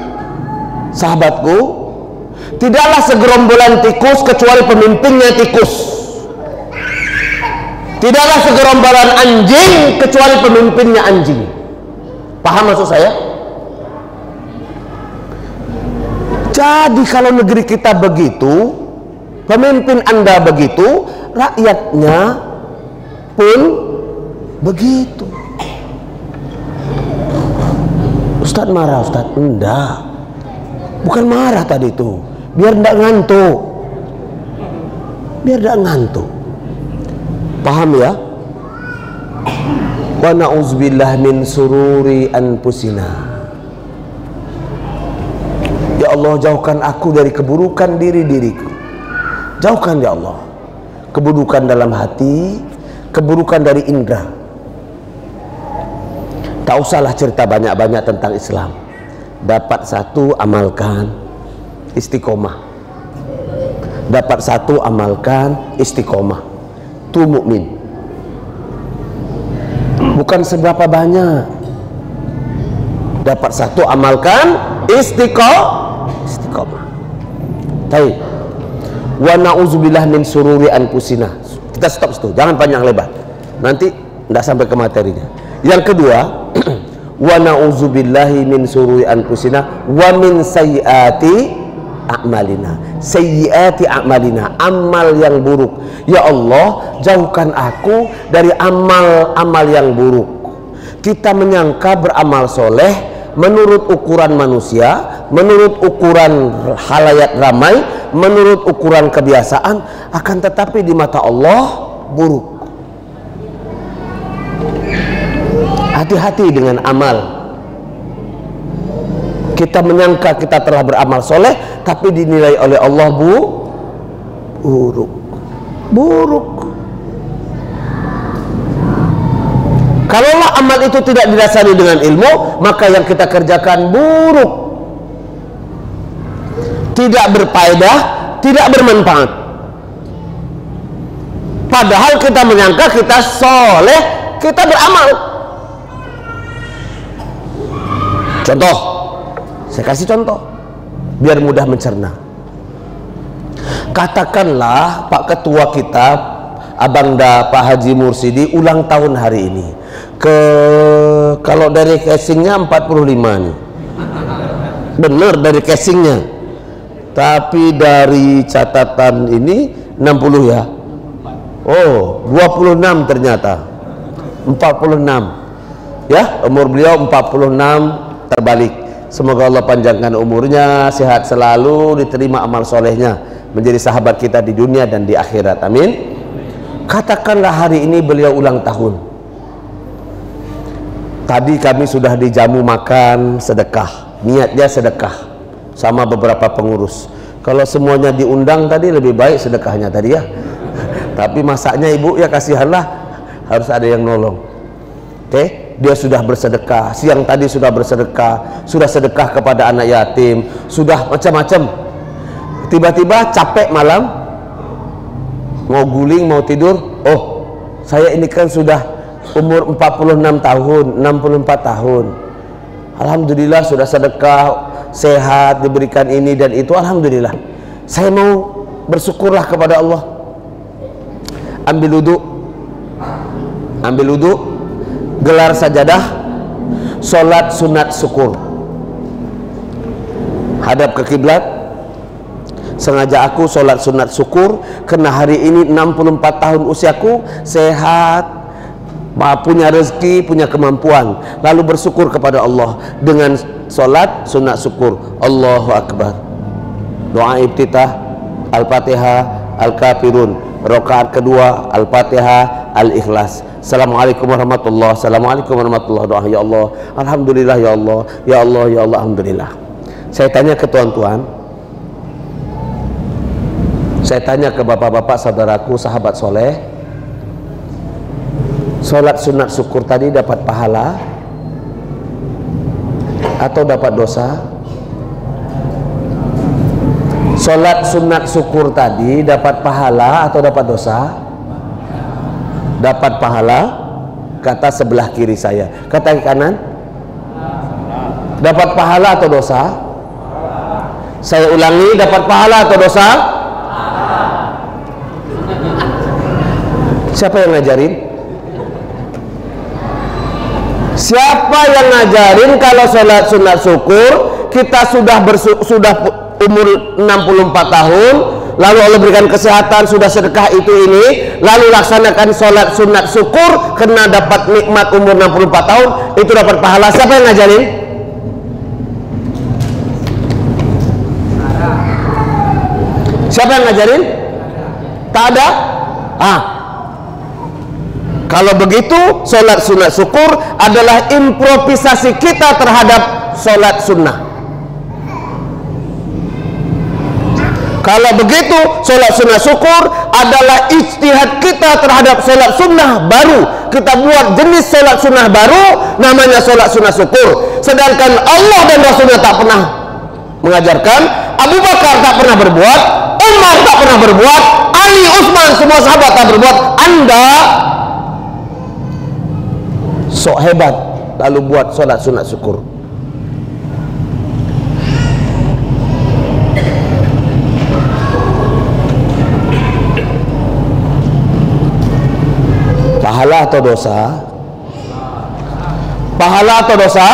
sahabatku, tidaklah segerombolan tikus kecuali pemimpinnya tikus. Tidaklah segerombolan anjing kecuali pemimpinnya anjing. Paham maksud saya? Jadi kalau negeri kita begitu, pemimpin anda begitu, rakyatnya pun begitu. Ustadz marah, Ustadz? Enggak, bukan marah tadi itu, biar enggak ngantuk, paham ya? Wa na'udzubillah min sururi anfusina. Ya Allah, jauhkan aku dari keburukan diriku. Jauhkan ya Allah keburukan dalam hati, keburukan dari indera. Tak usahlah cerita banyak-banyak tentang Islam. Dapat satu, amalkan, istiqomah. Dapat satu, amalkan, istiqomah. Itu mukmin. Bukan seberapa banyak. Dapat satu, amalkan, istiqomah. Tahu? Wa na'udzubillah min sururi anfusina. Kita stop situ, jangan panjang lebar. Nanti tidak sampai ke materinya. Yang kedua, wa na'udzubillahi min sururi anfusina wa min sayyiati a'malina. Sayyiati a'malina, amal yang buruk. Ya Allah, jauhkan aku dari amal-amal yang buruk. Kita menyangka beramal soleh menurut ukuran manusia, menurut ukuran halayak ramai, menurut ukuran kebiasaan, akan tetapi di mata Allah buruk. Hati-hati dengan amal. Kita menyangka kita telah beramal soleh, tapi dinilai oleh Allah buruk. Kalaulah amal itu tidak didasari dengan ilmu, maka yang kita kerjakan buruk, tidak berfaedah, tidak bermanfaat. Padahal kita menyangka kita soleh, kita beramal. Contoh, saya kasih contoh biar mudah mencerna. Katakanlah Pak Ketua kita, Abangda Pak Haji Mursidi ulang tahun hari ini. Kalau dari casingnya 45 nih, bener dari casingnya, tapi dari catatan ini 60 ya. Oh, 26 ternyata, 46 ya, umur beliau 46 terbalik. Semoga Allah panjangkan umurnya, sehat selalu, diterima amal solehnya, menjadi sahabat kita di dunia dan di akhirat, amin. Katakanlah hari ini beliau ulang tahun. Tadi kami sudah dijamu makan sedekah, niatnya sedekah sama beberapa pengurus. Kalau semuanya diundang tadi lebih baik sedekahnya tadi ya. Tapi masaknya ibu ya kasihanlah, harus ada yang nolong. Oke, dia sudah bersedekah, siang tadi sudah bersedekah, sudah sedekah kepada anak yatim, sudah macam-macam. Tiba-tiba capek malam, mau guling, mau tidur, oh saya ini kan sudah umur 46 tahun, 64 tahun. Alhamdulillah sudah sedekah, sehat, diberikan ini dan itu, alhamdulillah. Saya mau bersyukurlah kepada Allah. Ambil wudu, gelar sajadah, sholat sunat syukur, hadap ke kiblat. Sengaja aku sholat sunat syukur karena hari ini 64 tahun usiaku, sehat, punya rezeki, punya kemampuan, lalu bersyukur kepada Allah dengan sholat sunat syukur. Allahu Akbar. Doa iftitah, Al-Fatihah, Al-Kafirun. Rakaat kedua, Al-Fatihah, Al-Ikhlas. Assalamualaikum warahmatullahi wabarakatuh. Assalamualaikum warahmatullahi wabarakatuh. Ya Allah, alhamdulillah, ya Allah, ya Allah, ya Allah, alhamdulillah. Saya tanya ke tuan-tuan, saya tanya ke bapak-bapak, saudaraku, sahabat soleh, sholat sunat syukur tadi dapat pahala atau dapat dosa? Sholat sunat syukur tadi dapat pahala atau dapat dosa? Dapat pahala, kata sebelah kiri saya. Kata kanan, dapat pahala atau dosa? Saya ulangi, dapat pahala atau dosa? Siapa yang ngajarin? Siapa yang ngajarin kalau sholat sunat syukur kita sudah umur 64 tahun, lalu Allah berikan kesehatan, sudah sedekah itu ini, lalu laksanakan sholat sunat syukur karena dapat nikmat umur 64 tahun, itu dapat pahala. Siapa yang ngajarin? Siapa yang ngajarin? Tak ada? Kalau begitu, sholat sunat syukur adalah improvisasi kita terhadap sholat sunnah. Kalau begitu, sholat sunnah syukur adalah ijtihad kita terhadap sholat sunnah baru. Kita buat jenis sholat sunnah baru, namanya sholat sunnah syukur. Sedangkan Allah dan Rasulnya tak pernah mengajarkan, Abu Bakar tak pernah berbuat, Umar tak pernah berbuat, Ali, Utsman, semua sahabat tak berbuat. Anda sok hebat lalu buat sholat sunat syukur. Pahala atau dosa? Pahala atau dosa?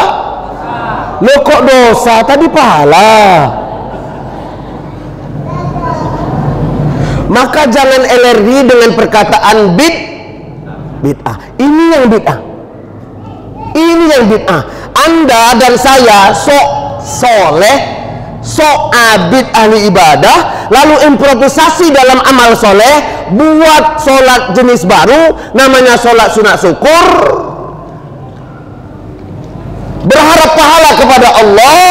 Loh kok dosa? Tadi pahala. Maka jangan alergi dengan perkataan bid'ah. Ini yang bid'ah. Ini yang bid'ah. Anda dan saya sok soleh, sok abid ahli ibadah, lalu improvisasi dalam amal soleh, buat sholat jenis baru, namanya sholat sunat syukur, berharap pahala kepada Allah,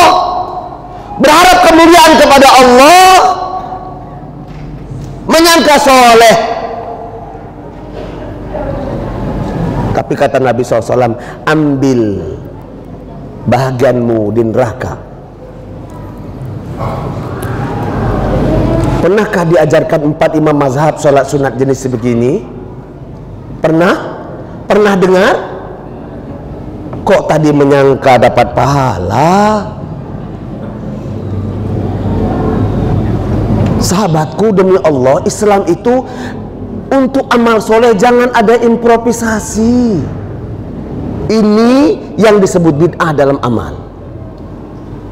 berharap kemuliaan kepada Allah, menyangka soleh. Tapi kata Nabi SAW, ambil bahagianmu di neraka. Pernahkah diajarkan 4 imam mazhab sholat sunat jenis sebegini? Pernah? Pernah dengar? Kok tadi menyangka dapat pahala? Sahabatku, demi Allah, Islam itu untuk amal soleh jangan ada improvisasi. Ini yang disebut bid'ah dalam amal.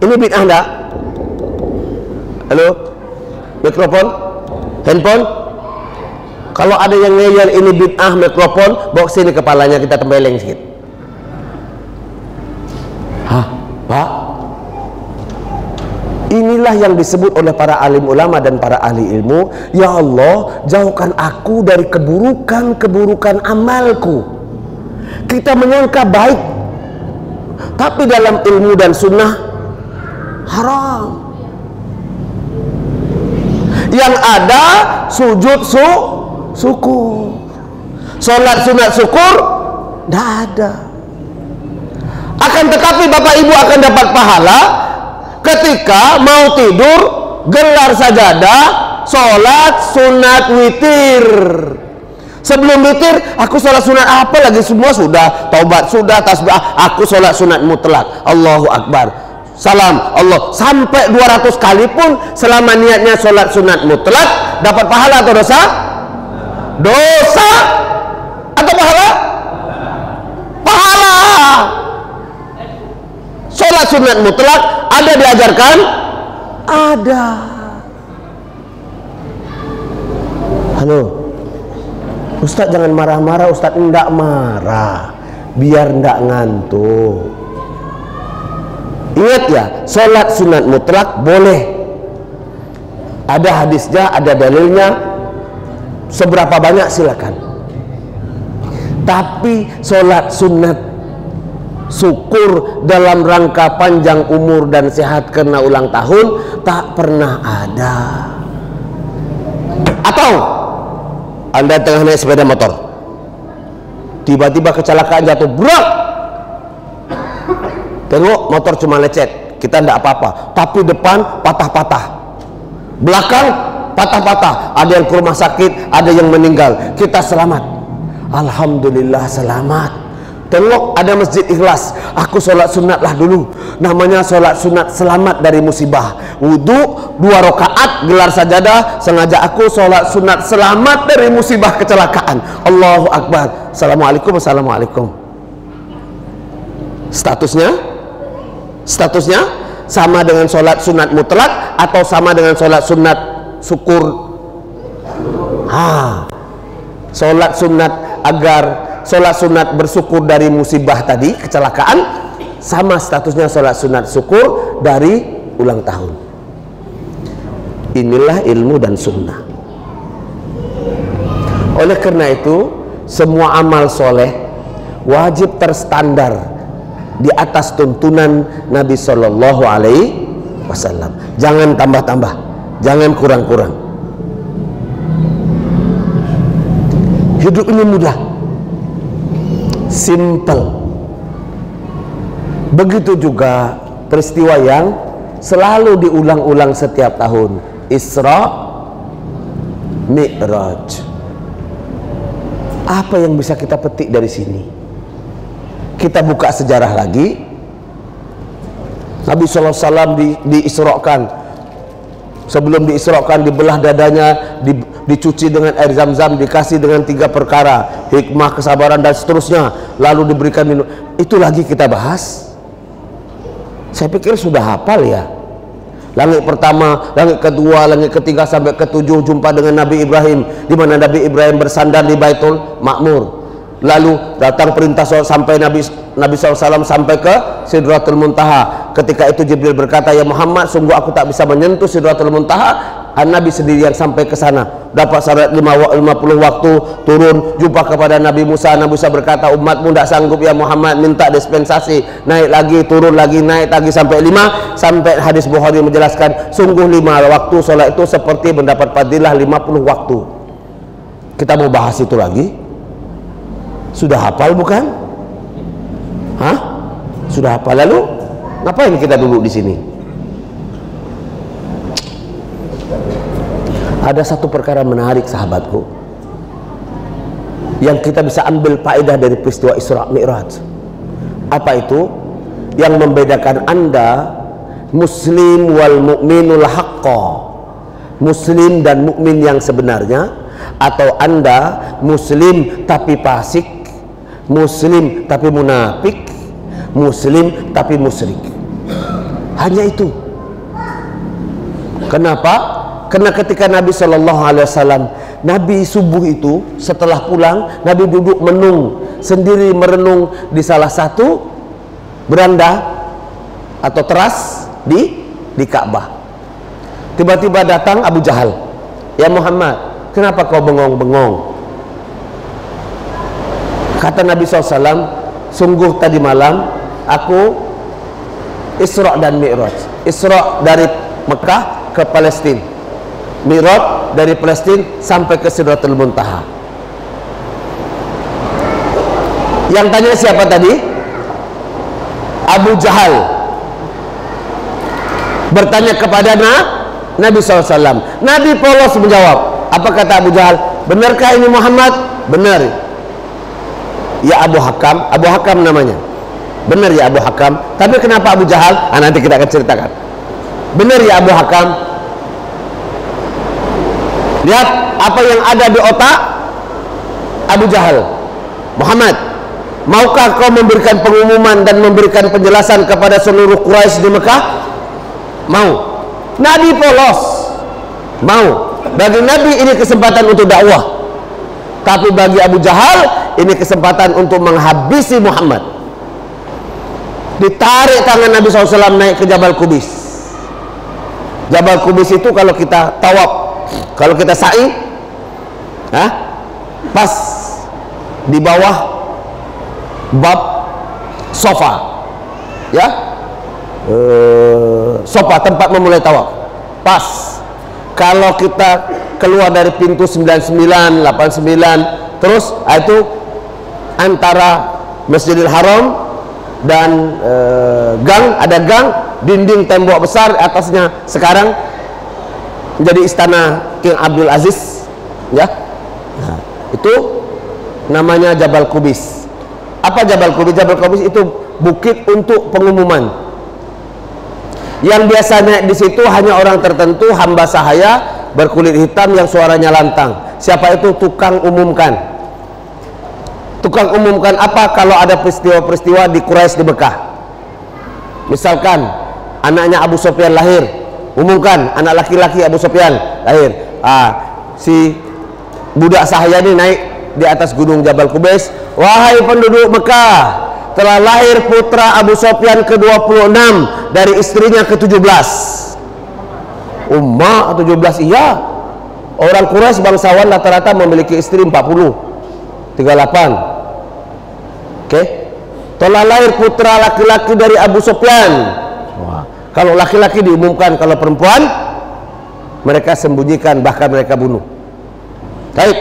Ini bid'ah enggak? Halo? Mikrofon? Handphone? Kalau ada yang ngeyel ini bid'ah mikrofon, bawa sini kepalanya, kita tempeleng sedikit. Hah? Pak? Inilah yang disebut oleh para alim ulama dan para ahli ilmu, ya Allah, jauhkan aku dari keburukan amalku. Kita menyangka baik, tapi dalam ilmu dan sunnah haram. Yang ada sujud syukur. Sholat sunat syukur tidak ada. Akan tetapi Bapak Ibu akan dapat pahala ketika mau tidur gelar sajadah, sholat sunat witir. Sebelum witir aku sholat sunat apa lagi, semua sudah, taubat sudah, tasbih, aku sholat sunat mutlak, Allahu Akbar, salam Allah, sampai 200 kali pun selama niatnya sholat sunat mutlak, dapat pahala atau dosa? Dosa atau pahala? Pahala. Sholat sunat mutlak ada diajarkan? Ada. Halo Ustadz, jangan marah-marah Ustadz. Enggak marah, biar enggak ngantuk. Ingat ya, sholat sunat mutlak boleh, ada hadisnya, ada dalilnya, seberapa banyak silakan. Tapi sholat sunat syukur dalam rangka panjang umur dan sehat karena ulang tahun tak pernah ada. Atau Anda tengah naik sepeda motor, tiba-tiba kecelakaan, jatuh, brak, tengok motor cuma lecet, kita tidak apa-apa, tapi depan patah-patah, belakang patah-patah, ada yang ke rumah sakit, ada yang meninggal, kita selamat, alhamdulillah selamat. Tengok ada masjid Ikhlas, aku sholat sunat lah dulu, namanya sholat sunat selamat dari musibah. Wudhu 2 rakaat, gelar sajadah, sengaja aku sholat sunat selamat dari musibah kecelakaan. Allahu Akbar, assalamualaikum, assalamualaikum. Statusnya sama dengan sholat sunat mutlak atau sama dengan sholat sunat syukur? Sholat sunat agar sholat sunat bersyukur dari musibah tadi, kecelakaan, sama statusnya sholat sunat syukur dari ulang tahun. Inilah ilmu dan sunnah. Oleh karena itu, semua amal soleh wajib terstandar di atas tuntunan Nabi Shallallahu Alaihi Wasallam. Jangan tambah-tambah, jangan kurang-kurang. Hidup ini mudah, simple. Begitu juga peristiwa yang selalu diulang-ulang setiap tahun, Isra Mi'raj. Apa yang bisa kita petik dari sini? Kita buka sejarah lagi. Nabi SAW diisrokan. Sebelum diisrokan, dibelah dadanya, dicuci dengan air zam-zam, dikasih dengan 3 perkara, hikmah, kesabaran, dan seterusnya, lalu diberikan minum. Itu lagi kita bahas. Saya pikir sudah hafal ya. Langit pertama, langit kedua, langit ketiga sampai ke-7 jumpa dengan Nabi Ibrahim, di mana Nabi Ibrahim bersandar di Baitul Ma'mur. Lalu datang perintah sampai Nabi SAW sampai ke Sidratul Muntaha. Ketika itu Jibril berkata, ya Muhammad, sungguh aku tak bisa menyentuh Sidratul Muntaha. Nabi sendirian sampai ke sana. Dapat syarat 50 waktu, turun jumpa kepada Nabi Musa. Nabi Musa berkata, umatmu tidak sanggup ya Muhammad, minta dispensasi. Naik lagi, turun lagi, naik lagi sampai 5. Sampai hadis Bukhari menjelaskan, sungguh 5 waktu sholat itu seperti mendapat fadilah 50 waktu. Kita mau bahas itu lagi? Sudah hafal bukan? Hah? Sudah hafal, lalu ngapain kita dulu di sini? Ada satu perkara menarik sahabatku yang kita bisa ambil faedah dari peristiwa Isra Mi'raj. Apa itu? Yang membedakan Anda muslim wal mu'minul haqqa, muslim dan mukmin yang sebenarnya, atau Anda muslim tapi fasik, muslim tapi munafik, muslim tapi musyrik. Hanya itu. Kenapa? Karena ketika Nabi Shallallahu Alaihi Wasallam, Nabi subuh itu setelah pulang, Nabi duduk menung sendiri, merenung di salah satu beranda atau teras di Ka'bah. Tiba-tiba datang Abu Jahal. Ya Muhammad, kenapa kau bengong-bengong? Kata Nabi SAW, sungguh tadi malam aku Isra dan Mi'raj. Isra dari Mekah ke Palestina, Mi'raj dari Palestina sampai ke Sidratul Muntaha. Yang tanya siapa tadi? Abu Jahal bertanya kepada Nabi SAW. Nabi polos menjawab. Apa kata Abu Jahal? Benarkah ini Muhammad? Benar. Ya Abu Hakam. Abu Hakam namanya. Benar ya Abu Hakam. Tapi kenapa Abu Jahal? Nanti kita akan ceritakan. Benar ya Abu Hakam. Lihat apa yang ada di otak Abu Jahal. Muhammad, maukah kau memberikan pengumuman dan memberikan penjelasan kepada seluruh Quraisy di Mekah? Mau. Nabi polos. Mau. Bagi Nabi ini kesempatan untuk dakwah. Tapi bagi Abu Jahal ini kesempatan untuk menghabisi Muhammad. Ditarik tangan Nabi SAW naik ke Jabal Qubis. Jabal Qubis itu kalau kita tawaf, kalau kita sa'i, pas di bawah bab sofa, ya, sofa tempat memulai tawaf. Pas kalau kita keluar dari pintu 99, 89, terus itu antara Masjidil Haram dan gang, ada gang, dinding tembok besar, atasnya sekarang menjadi istana King Abdul Aziz, ya. Nah, itu namanya Jabal Qubis. Apa Jabal Qubis? Jabal Qubis itu bukit untuk pengumuman. Yang biasanya di situ hanya orang tertentu, hamba sahaya berkulit hitam yang suaranya lantang. Siapa itu? Tukang umumkan. Tukang umumkan apa kalau ada peristiwa-peristiwa di Quraisy di Mekah. Misalkan anaknya Abu Sufyan lahir, umumkan anak laki-laki Abu Sufyan lahir. Si budak sahaya ini naik di atas gunung Jabal Qubis. Wahai penduduk Mekah, telah lahir putra Abu Sufyan ke-26 dari istrinya ke-17. Umma 17, iya. Orang Quraisy bangsawan rata-rata memiliki istri 40, 38. Oke. Telah lahir putra laki-laki dari Abu Sufyan. Wah. Kalau laki-laki diumumkan, kalau perempuan mereka sembunyikan, bahkan mereka bunuh. Baik,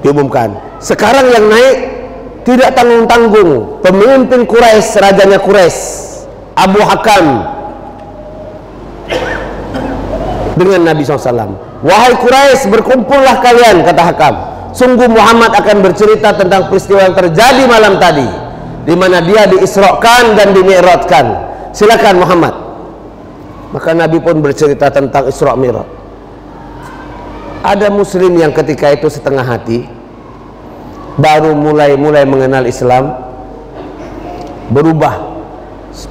diumumkan. Sekarang yang naik tidak tanggung-tanggung, pemimpin Quraisy, rajanya Quraisy, Abu Hakam, dengan Nabi SAW. Wahai Quraisy, berkumpullah kalian, kata Hakam. Sungguh Muhammad akan bercerita tentang peristiwa yang terjadi malam tadi, di mana dia diisrokan dan dimi'rajkan. Silakan Muhammad. Maka Nabi pun bercerita tentang Isra Mi'raj. Ada muslim yang ketika itu setengah hati, baru mulai mengenal Islam, berubah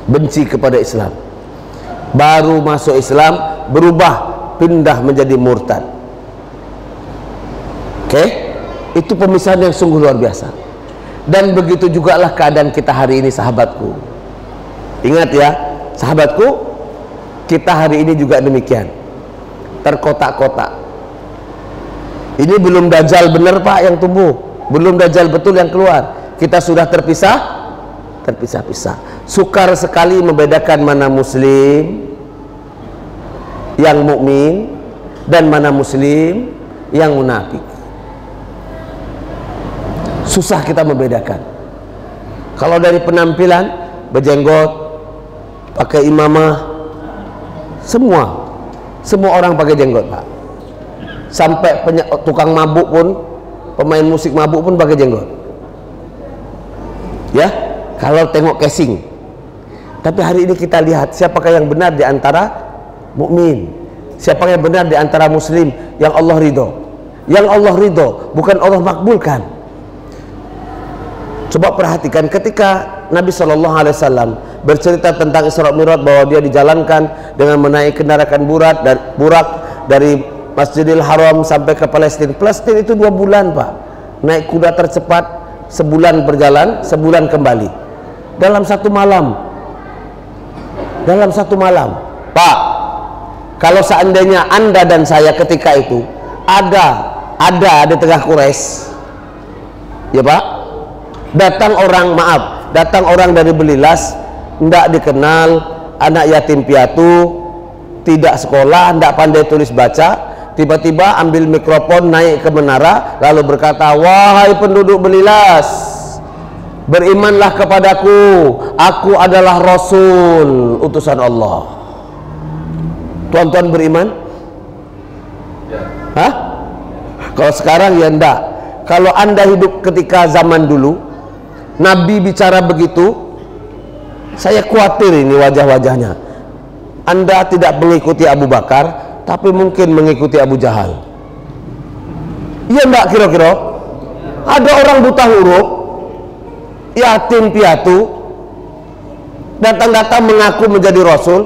benci kepada Islam. Baru masuk Islam, berubah pindah menjadi murtad. Oke? Itu pemisahan yang sungguh luar biasa. Dan begitu jugalah keadaan kita hari ini, sahabatku. Ingat ya, sahabatku, kita hari ini juga demikian, terkotak-kotak. Ini belum dajjal benar Pak yang tumbuh, belum dajjal betul yang keluar. Kita sudah terpisah-pisah. Sukar sekali membedakan mana muslim yang mukmin dan mana muslim yang munafik. Susah kita membedakan. Kalau dari penampilan, berjenggot, pakai imamah, semua orang pakai jenggot Pak. Sampai tukang mabuk pun, pemain musik mabuk pun pakai jenggot. Ya, kalau tengok casing. Tapi hari ini kita lihat siapakah yang benar di antara mukmin, siapakah yang benar di antara muslim yang Allah ridho. Yang Allah ridho, bukan Allah makbulkan. Coba perhatikan ketika Nabi SAW bercerita tentang Isra Mi'raj, bahwa dia dijalankan dengan menaiki kendaraan burak dari Masjidil Haram sampai ke Palestina. Palestina itu 2 bulan Pak. Naik kuda tercepat, sebulan berjalan, sebulan kembali. Dalam satu malam. Pak, kalau seandainya Anda dan saya ketika itu ada di tengah Quraisy, ya Pak, datang orang dari Belilas, tidak dikenal, anak yatim piatu, tidak sekolah, tidak pandai tulis baca, tiba-tiba ambil mikrofon naik ke menara lalu berkata, wahai penduduk Belilas, berimanlah kepadaku, aku adalah Rasul utusan Allah. Tuan-tuan beriman? Hah? Kalau sekarang ya enggak. Kalau anda hidup ketika zaman dulu, Nabi bicara begitu, saya khawatir ini wajah-wajahnya. Anda tidak mengikuti Abu Bakar, tapi mungkin mengikuti Abu Jahal. Iya enggak kira-kira? Ada orang buta huruf, yatim piatu, datang-datang mengaku menjadi Rasul,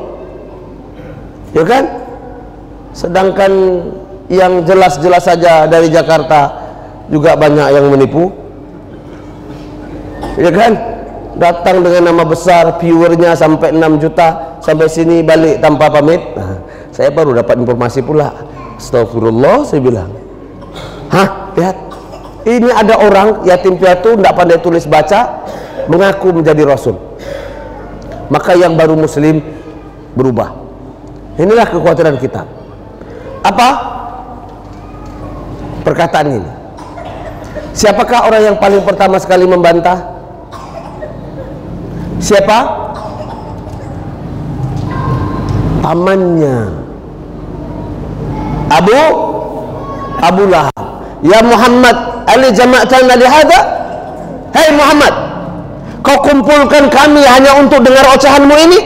ya kan? Sedangkan yang jelas-jelas saja dari Jakarta juga banyak yang menipu, ya kan? Datang dengan nama besar, viewernya sampai 6 juta, sampai sini balik tanpa pamit. Nah, saya baru dapat informasi pula. Astagfirullah, saya bilang, hah, lihat, ini ada orang yatim piatu, tidak pandai tulis baca, mengaku menjadi Rasul. Maka yang baru Muslim berubah. Inilah kekhawatiran kita. Apa perkataan ini? Siapakah orang yang paling pertama sekali membantah? Siapa? Pamannya Abu Lahab. Ya Muhammad, ali jama'tana li hadha? Hei Muhammad, kau kumpulkan kami hanya untuk dengar ocehanmu ini?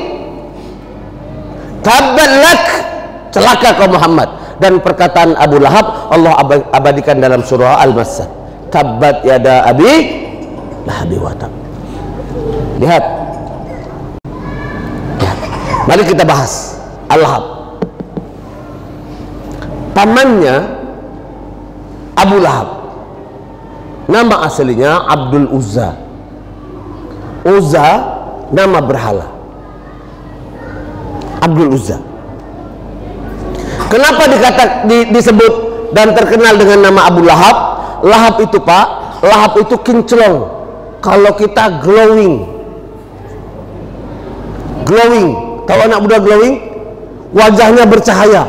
Tabbat lak, celaka kau Muhammad. Dan perkataan Abu Lahab Allah abadikan dalam surah Al-Masad. Tabbat yada abi lahabi wa tab. Lihat. Mari kita bahas Al-Lahab. Pamannya Abu Lahab, nama aslinya Abdul Uzza. Uzza nama berhala. Abdul Uzza. Kenapa disebut dan terkenal dengan nama Abu Lahab? Lahab itu Pak, Lahab itu kinclong. Kalau kita glowing, tahu anak muda glowing? Wajahnya bercahaya.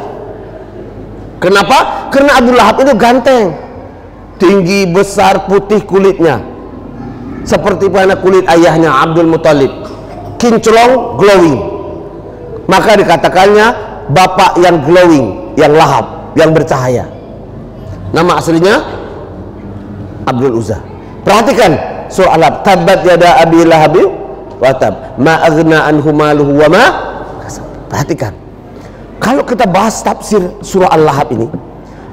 Kenapa? Karena Abu Lahab itu ganteng, tinggi, besar, putih kulitnya, seperti mana kulit ayahnya Abdul Muthalib. Kinclong, glowing. Maka dikatakannya bapak yang glowing, yang Lahab, yang bercahaya. Nama aslinya Abdul Uzza. Perhatikan surah Al-Lahab. Tabbat yada abi lahabi wa tab, ma aghna anhu maluhu wa ma kasab. Perhatikan. Kalau kita bahas tafsir surah Al-Lahab ini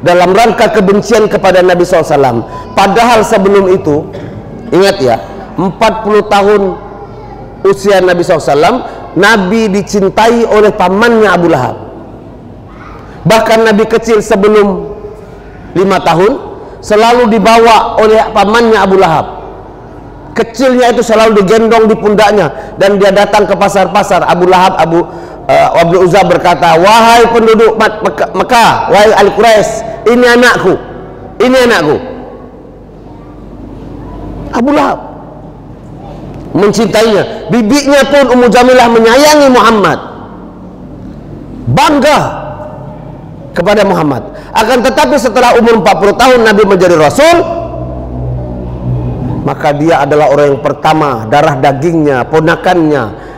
dalam rangka kebencian kepada Nabi SAW, padahal sebelum itu, ingat ya, 40 tahun usia Nabi SAW, Nabi dicintai oleh pamannya Abu Lahab. Bahkan Nabi kecil sebelum 5 tahun selalu dibawa oleh pamannya Abu Lahab. Kecilnya itu selalu digendong di pundaknya, dan dia datang ke pasar-pasar. Abu Lahab, Abdul Uzza berkata, wahai penduduk Mekah, wahai ahli Quraisy, ini anakku, ini anakku. Abu Lahab mencintainya. Bibinya pun Ummu Jamilah menyayangi Muhammad, bangga kepada Muhammad. Akan tetapi setelah umur 40 tahun Nabi menjadi Rasul, maka dia adalah orang yang pertama, darah dagingnya, ponakannya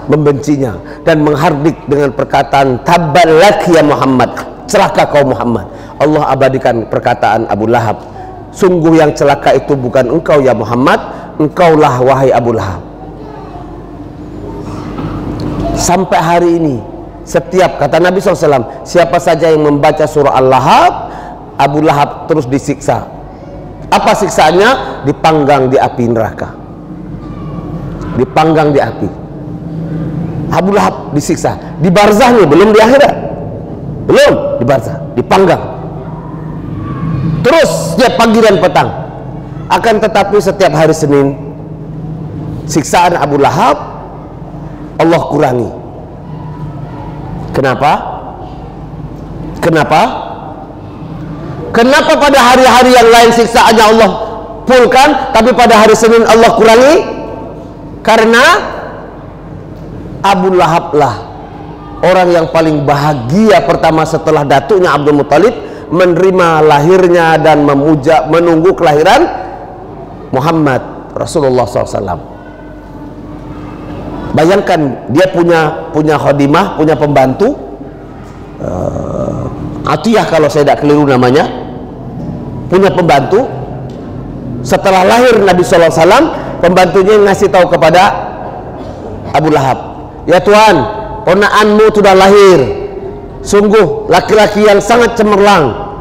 membencinya dan menghardik dengan perkataan tabbat lak ya Muhammad, celaka kau Muhammad. Allah abadikan perkataan Abu Lahab, sungguh yang celaka itu bukan engkau ya Muhammad, engkaulah wahai Abu Lahab. Sampai hari ini, setiap, kata Nabi SAW, siapa saja yang membaca surah Al-Lahab, Abu Lahab terus disiksa. Apa siksaannya? Dipanggang di api neraka, dipanggang di api. Abu Lahab disiksa di barzahnya, belum di akhirat, belum di barzah, dipanggang terus setiap pagi dan petang. Akan tetapi setiap hari Senin, siksaan Abu Lahab Allah kurangi. Kenapa? Kenapa? Kenapa pada hari-hari yang lain siksaannya Allah fullkan, tapi pada hari Senin Allah kurangi? Karena Abu Lahab lah orang yang paling bahagia pertama setelah datuknya Abdul Muthalib menerima lahirnya dan menunggu kelahiran Muhammad Rasulullah SAW. Bayangkan dia punya khadimah, punya pembantu, Atiyah kalau saya tidak keliru namanya, punya pembantu. Setelah lahir Nabi SAW, pembantunya ngasih tahu kepada Abu Lahab, ya Tuhan, ponakanmu sudah lahir, sungguh laki-laki yang sangat cemerlang,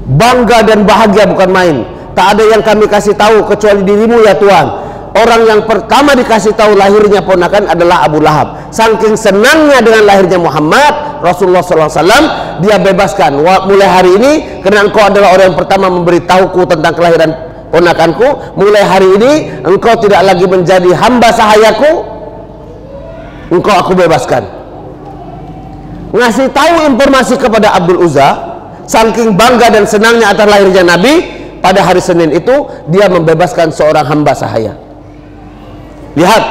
bangga dan bahagia bukan main. Tak ada yang kami kasih tahu kecuali dirimu ya Tuhan. Orang yang pertama dikasih tahu lahirnya ponakan adalah Abu Lahab. Saking senangnya dengan lahirnya Muhammad Rasulullah SAW, dia bebaskan, mulai hari ini, karena engkau adalah orang yang pertama memberitahuku tentang kelahiran ponakanku, mulai hari ini engkau tidak lagi menjadi hamba sahayaku, engkau aku bebaskan. Ngasih tahu informasi kepada Abdul Uzza, saking bangga dan senangnya atas lahirnya Nabi. Pada hari Senin itu dia membebaskan seorang hamba sahaya. Lihat,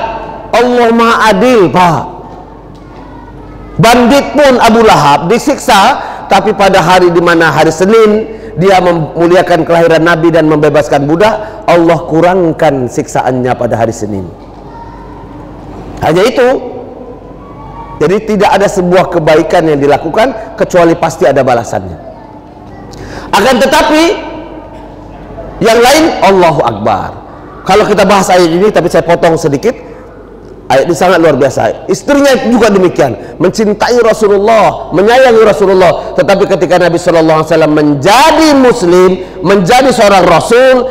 Allah Maha Adil, Pak. Bandit pun Abu Lahab disiksa, tapi pada hari di mana hari Senin dia memuliakan kelahiran Nabi dan membebaskan budak, Allah kurangkan siksaannya pada hari Senin. Hanya itu. Jadi tidak ada sebuah kebaikan yang dilakukan kecuali pasti ada balasannya. Akan tetapi yang lain, Allahu Akbar. Kalau kita bahas ayat ini, tapi saya potong sedikit. Ayat ini sangat luar biasa. Istrinya juga demikian, mencintai Rasulullah, menyayangi Rasulullah. Tetapi ketika Nabi SAW menjadi Muslim, menjadi seorang Rasul,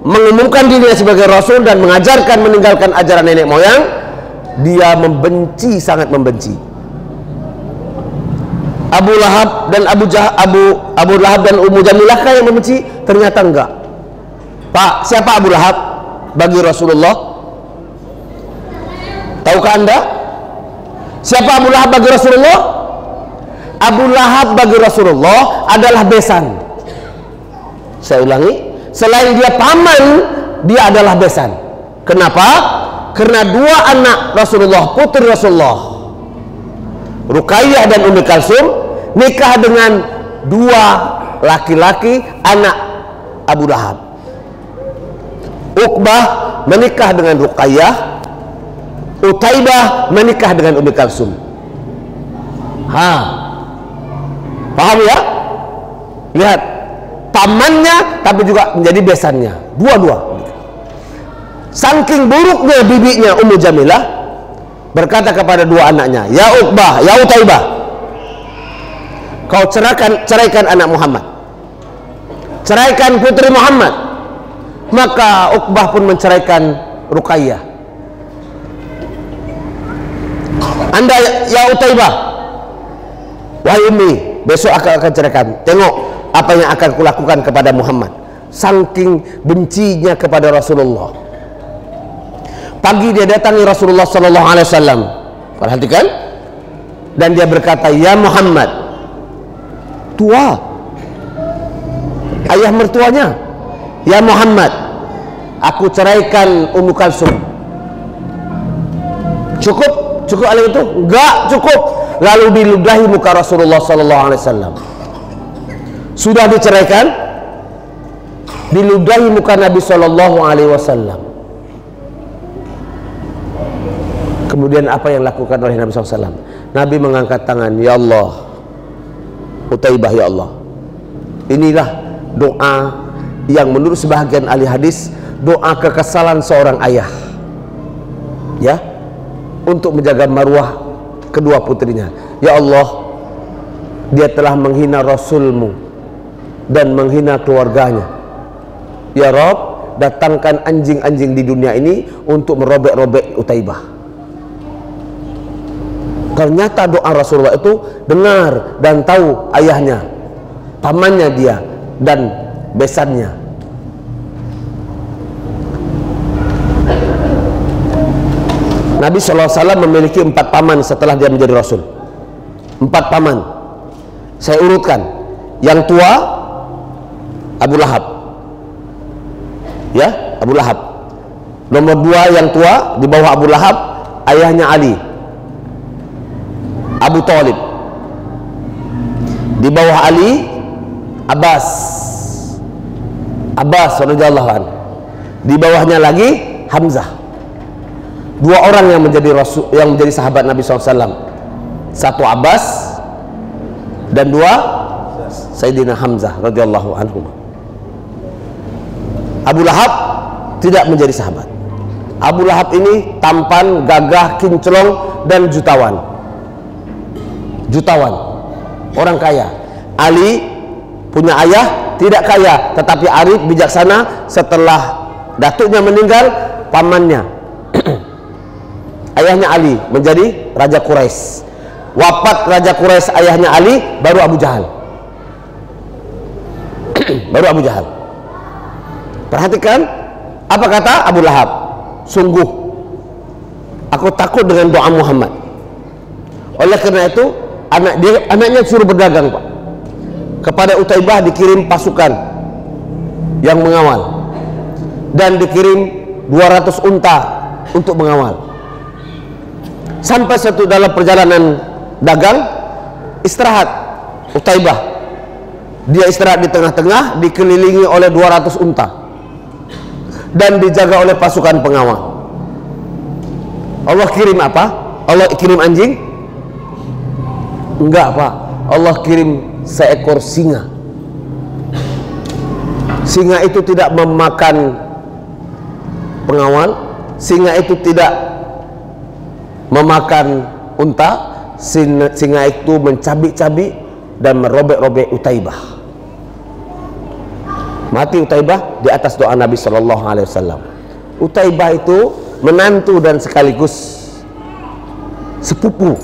mengumumkan dirinya sebagai Rasul dan mengajarkan meninggalkan ajaran nenek moyang, dia membenci, sangat membenci. Abu Lahab dan Abu Lahab dan Ummu Jamilah kah yang membenci? Ternyata enggak. Pak, siapa Abu Lahab bagi Rasulullah? Tahukah Anda? Siapa Abu Lahab bagi Rasulullah? Abu Lahab bagi Rasulullah adalah besan. Saya ulangi, selain dia paman, dia adalah besan. Kenapa? Karena dua anak Rasulullah, putri Rasulullah, Ruqayyah dan Ummi Kalsum, nikah dengan dua laki-laki anak Abu Lahab. Uqbah menikah dengan Ruqayyah, Utaibah menikah dengan Ummi Kalsum. Paham ya? Lihat, pamannya tapi juga menjadi besannya, dua-dua. Saking buruknya bibinya Ummu Jamilah berkata kepada dua anaknya, ya Uqbah, ya Utaibah, kau ceraikan anak Muhammad, ceraikan putri Muhammad. Maka Uqbah pun menceraikan Ruqayyah. Anda ya Utaibah, wahai Ummi, besok akan ceraikan. Tengok apa yang akan kulakukan kepada Muhammad. Saking bencinya kepada Rasulullah. Pagi dia datangi Rasulullah SAW. Perhatikan. Dan dia berkata, ya Muhammad, tua, ayah mertuanya, ya Muhammad, aku ceraikan Ummu Kalsum. Cukup hal itu? Enggak cukup. Lalu diludahi muka Rasulullah SAW. Sudah diceraikan, diludahi muka Nabi SAW. Kemudian apa yang dilakukan oleh Nabi SAW? Nabi mengangkat tangan, ya Allah, Utaibah, ya Allah. Inilah doa yang menurut sebahagian ahli hadis, doa kekesalan seorang ayah, ya, untuk menjaga marwah kedua putrinya. Ya Allah, dia telah menghina Rasulmu dan menghina keluarganya. Ya Rabb, datangkan anjing-anjing di dunia ini untuk merobek-robek Utaibah. Ternyata doa Rasulullah itu dengar dan tahu ayahnya, pamannya dia, dan besannya. Nabi SAW memiliki 4 paman setelah dia menjadi Rasul. 4 paman. Saya urutkan. Yang tua, Abu Lahab. Ya, Abu Lahab. Nomor 2 yang tua, di bawah Abu Lahab, ayahnya Ali. Abu Thalib. Di bawah Ali, Abbas radhiyallahu anhu. Di bawahnya lagi Hamzah. Dua orang yang menjadi sahabat Nabi SAW. Satu Abbas dan dua Sayyidina Hamzah radhiyallahu anhu. Abu Lahab tidak menjadi sahabat. Abu Lahab ini tampan, gagah, kinclong, dan jutawan. Orang kaya. Ali punya ayah tidak kaya, tetapi arif, bijaksana. Setelah datuknya meninggal, pamannya ayahnya Ali menjadi Raja Quraisy. Wafat Raja Quraisy ayahnya Ali, baru Abu Jahal. Baru Abu Jahal. Perhatikan apa kata Abu Lahab. Sungguh aku takut dengan doa Muhammad. Oleh karena itu anaknya suruh berdagang, Pak. Kepada Utaibah dikirim pasukan yang mengawal, dan dikirim 200 unta untuk mengawal. Sampai satu dalam perjalanan dagang, istirahat Utaibah. Dia istirahat di tengah-tengah, dikelilingi oleh 200 unta dan dijaga oleh pasukan pengawal. Allah kirim apa? Allah kirim anjing? Enggak, Pak. Allah kirim seekor singa. Singa itu tidak memakan pengawal, singa itu tidak memakan unta, singa itu mencabik-cabik dan merobek-robek Utaibah. Mati Utaibah di atas doa Nabi Shallallahu Alaihi Wasallam. Utaibah itu menantu dan sekaligus sepupu.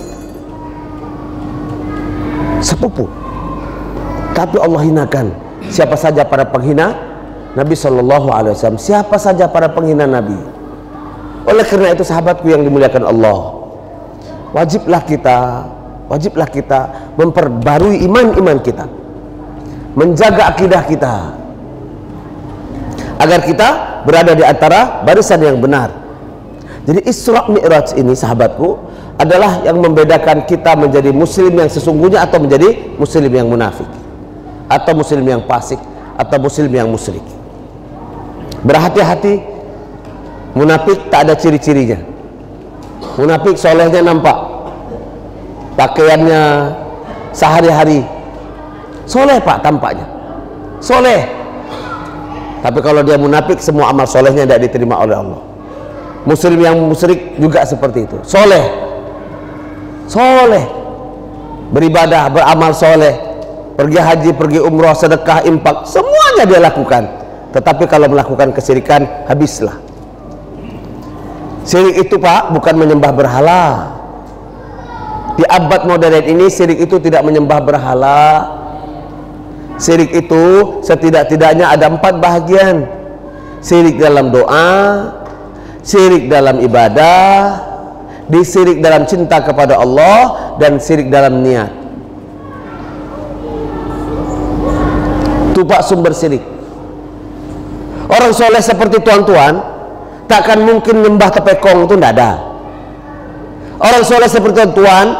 Tapi Allah hinakan siapa saja para penghina Nabi Shallallahu Alaihi Wasallam. Siapa saja para penghina Nabi. Oleh karena itu sahabatku yang dimuliakan Allah, wajiblah kita memperbarui iman kita, menjaga akidah kita, agar kita berada di antara barisan yang benar. Jadi Isra Mi'raj ini sahabatku adalah yang membedakan kita menjadi muslim yang sesungguhnya atau menjadi muslim yang munafik, atau muslim yang fasik, atau muslim yang musyrik. Berhati-hati, munafik tak ada ciri-cirinya. Munafik solehnya nampak, pakaiannya sehari-hari soleh, Pak, tampaknya soleh, tapi kalau dia munafik semua amal solehnya tidak diterima oleh Allah. Muslim yang musyrik juga seperti itu, soleh, beribadah, beramal soleh, pergi haji, pergi umroh, sedekah, infak, semuanya dia lakukan. Tetapi kalau melakukan kesyirikan, habislah. Syirik itu, Pak, bukan menyembah berhala. Di abad modern ini syirik itu tidak menyembah berhala. Syirik itu setidak-tidaknya ada 4 bahagian. Syirik dalam doa, syirik dalam ibadah, disyirik dalam cinta kepada Allah, dan syirik dalam niat. Itu, Pak, sumber syirik. Orang soleh seperti tuan-tuan takkan mungkin nyembah tepekong, itu tidak ada. Orang soleh seperti tuan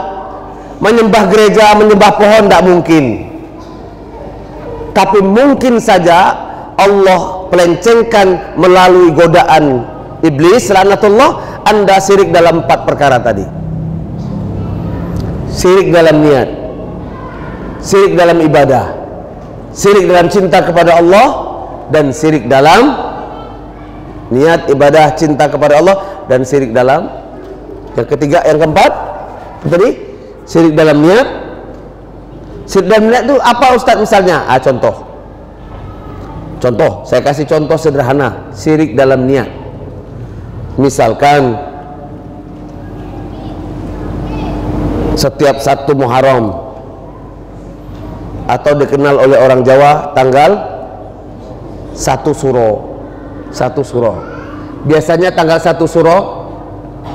menyembah gereja, menyembah pohon, tidak mungkin. Tapi mungkin saja Allah pelencengkan melalui godaan iblis, laknatullah, Anda syirik dalam 4 perkara tadi. Syirik dalam niat, syirik dalam ibadah, syirik dalam cinta kepada Allah, dan syirik dalam niat, ibadah, cinta kepada Allah, dan syirik dalam yang ketiga, yang keempat tadi, syirik dalam niat. Syirik dalam niat itu apa, Ustaz? Misalnya, contoh, saya kasih contoh sederhana, syirik dalam niat. Misalkan setiap 1 Muharram, atau dikenal oleh orang Jawa tanggal 1 Suro. Biasanya tanggal 1 Suro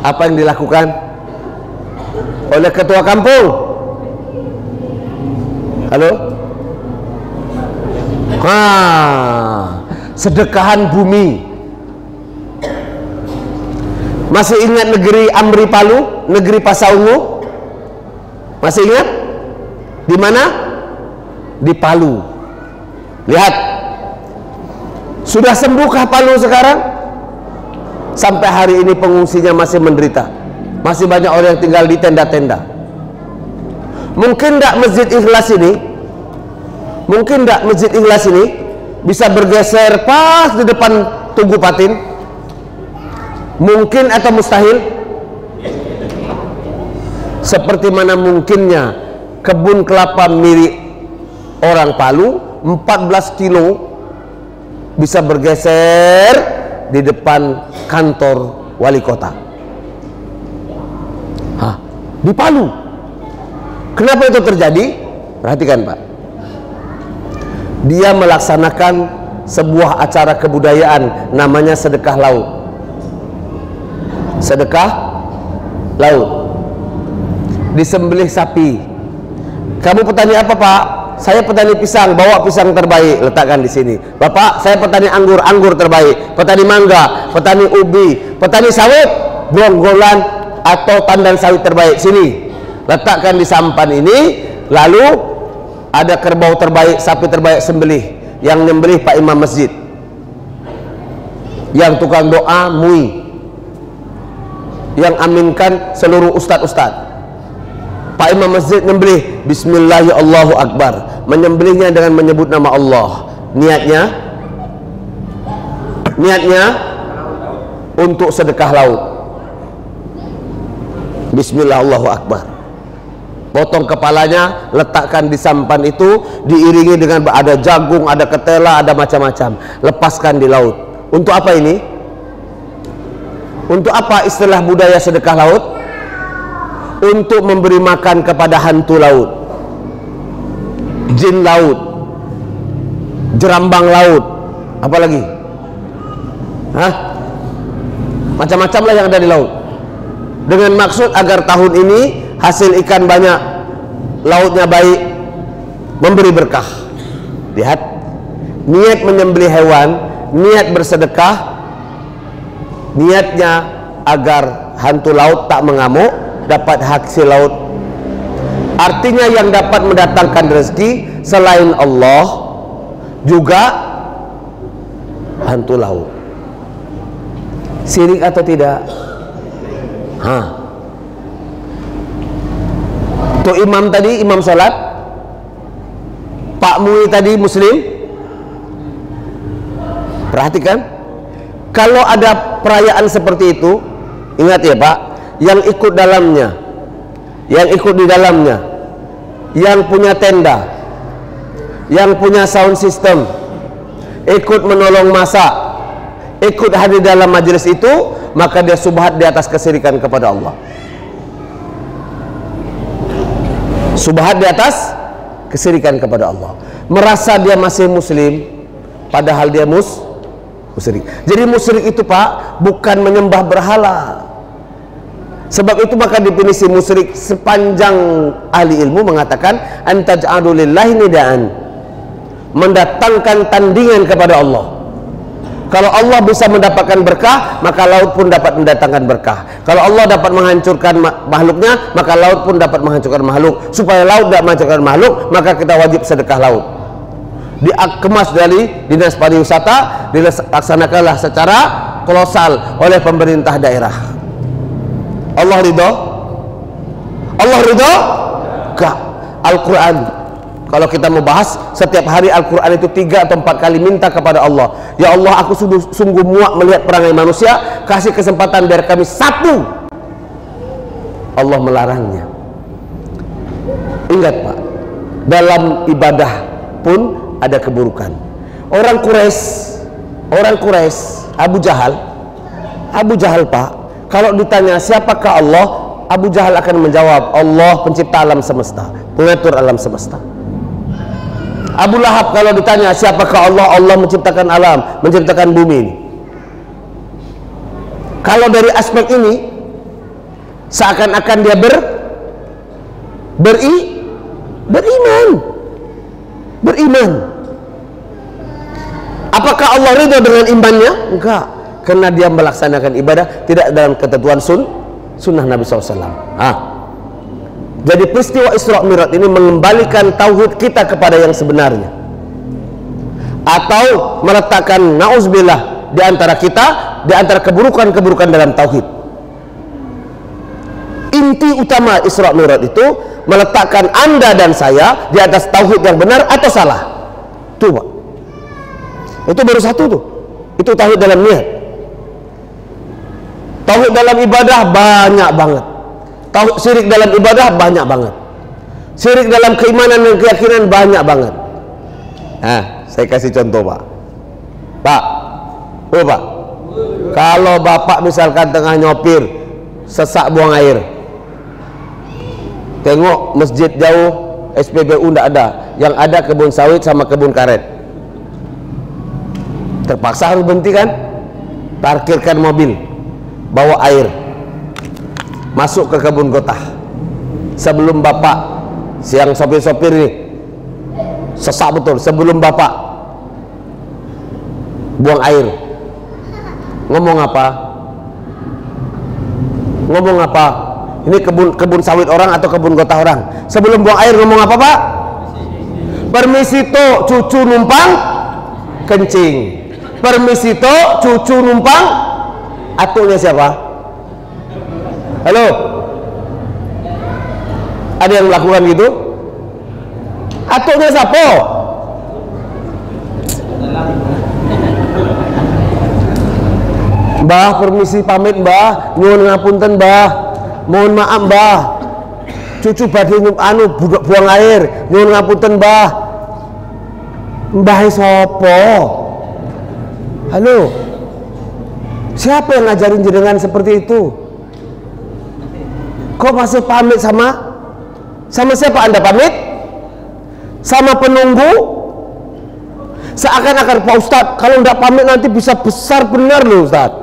apa yang dilakukan oleh ketua kampung? Halo? Sedekahan bumi. Masih ingat negeri Amri Palu, negeri Pasaungu? Masih ingat? Di mana? Di Palu. Lihat, sudah sembuhkah Palu sekarang? Sampai hari ini pengungsinya masih menderita. Masih banyak orang yang tinggal di tenda-tenda. Mungkin tidak Masjid Ikhlas ini, mungkin tidak Masjid Ikhlas ini bisa bergeser pas di depan Tugu Patin? Mungkin atau mustahil? Seperti mana mungkinnya kebun kelapa milik orang Palu 14 kilo bisa bergeser di depan kantor wali kota. Hah, di Palu. Kenapa itu terjadi? Perhatikan Pak. Dia melaksanakan sebuah acara kebudayaan namanya sedekah laut. Sedekah laut. Disembelih sapi. Kamu petani apa Pak? Saya petani pisang, bawa pisang terbaik, letakkan di sini. Bapak, saya petani anggur, anggur terbaik. Petani mangga, petani ubi, petani sawit, gonggolan atau tandan sawit terbaik, sini. Letakkan di sampan ini. Lalu ada kerbau terbaik, sapi terbaik sembelih. Yang nyembelih Pak Imam Masjid. Yang tukang doa MUI. Yang aminkan seluruh ustadz-ustadz. Pak Imam Masjid nyembelih Bismillah Allahu Akbar, menyembelihnya dengan menyebut nama Allah. Niatnya untuk sedekah laut. Bismillah Allahu Akbar. Potong kepalanya, letakkan di sampan itu, diiringi dengan ada jagung, ada ketela, ada macam-macam. Lepaskan di laut. Untuk apa ini? Untuk apa istilah budaya sedekah laut? Untuk memberi makan kepada hantu laut, jin laut, jerambang laut, apa lagi? Hah? Macam-macam lah yang ada di laut. Dengan maksud agar tahun ini hasil ikan banyak, lautnya baik, memberi berkah. Lihat, niat menyembelih hewan, niat bersedekah, niatnya agar hantu laut tak mengamuk, dapat hasil laut. Artinya yang dapat mendatangkan rezeki selain Allah juga hantu laut. Syirik atau tidak? Tuh imam tadi, imam salat, Pak MUI tadi muslim. Perhatikan, kalau ada perayaan seperti itu, ingat ya Pak, yang ikut dalamnya, yang ikut di dalamnya, yang punya tenda, yang punya sound system, ikut menolong masak, ikut hadir dalam majelis itu, maka dia subhat di atas kesyirikan kepada Allah. Subhat di atas kesyirikan kepada Allah. Merasa dia masih muslim, padahal dia musyrik. Jadi musyrik itu Pak, bukan menyembah berhala. Sebab itu maka definisi musyrik sepanjang ahli ilmu mengatakan antaj'alu lillahi nidaan, mendatangkan tandingan kepada Allah. Kalau Allah bisa mendapatkan berkah, maka laut pun dapat mendatangkan berkah. Kalau Allah dapat menghancurkan makhluknya, maka laut pun dapat menghancurkan makhluk. Supaya laut tidak menghancurkan makhluk, maka kita wajib sedekah laut. Dikemas dari Dinas Pariwisata, dilaksanakanlah secara kolosal oleh pemerintah daerah. Allah ridho? Allah ridho? Enggak. Al-Quran, kalau kita mau bahas, setiap hari Al-Quran itu 3 atau 4 kali minta kepada Allah, ya Allah, aku sungguh muak melihat perangai manusia, kasih kesempatan biar kami satu. Allah melarangnya. Ingat Pak, dalam ibadah pun ada keburukan. Orang Quraisy, Abu Jahal Pak, kalau ditanya siapakah Allah, Abu Jahal akan menjawab, Allah pencipta alam semesta, pengatur alam semesta. Abu Lahab kalau ditanya siapakah Allah, Allah menciptakan alam, menciptakan bumi ini. Kalau dari aspek ini, seakan-akan dia beriman. Apakah Allah ridho dengan imannya? Enggak, karena dia melaksanakan ibadah tidak dalam ketentuan sunnah Nabi SAW. Jadi peristiwa Isra Mi'raj ini mengembalikan tauhid kita kepada yang sebenarnya, atau meletakkan na'udzubillah di antara kita, di antara keburukan-keburukan dalam tauhid. Inti utama Isra Mi'raj itu meletakkan Anda dan saya di atas tauhid yang benar atau salah. Tuh Pak, itu baru satu tuh. Itu tauhid dalam niat. Tauhid dalam ibadah banyak banget. Tauhid syirik dalam ibadah banyak banget. Syirik dalam keimanan dan keyakinan banyak banget. Nah, saya kasih contoh Pak. Pak, Pak, kalau Bapak misalkan tengah nyopir sesak buang air, tengok masjid jauh, SPBU ndak ada, yang ada kebun sawit sama kebun karet, terpaksa harus berhenti kan? Parkirkan mobil, bawa air, masuk ke kebun gotah. Sebelum Bapak, siang sopir-sopir ini sesak betul, sebelum Bapak buang air, ngomong apa? Ngomong apa? Ini kebun sawit orang atau kebun gotah orang? Sebelum buang air ngomong apa Pak? Permisi to, cucu numpang kencing. Permisi to, cucu numpang. Atunya siapa? Halo? Ada yang melakukan gitu? Atunya siapa? Mbah, permisi pamit Mbah, nyuwun ngapunten Mbah, mohon maaf Mbah, cucu badhe buang air, nyuwun ngapunten Mbah. Mbah sopo? Halo, siapa yang ngajarin jenengan seperti itu? Kok masih pamit sama siapa Anda pamit? Sama penunggu? Seakan-akan Pak Ustadz, kalau nggak pamit nanti bisa besar benar loh Ustadz.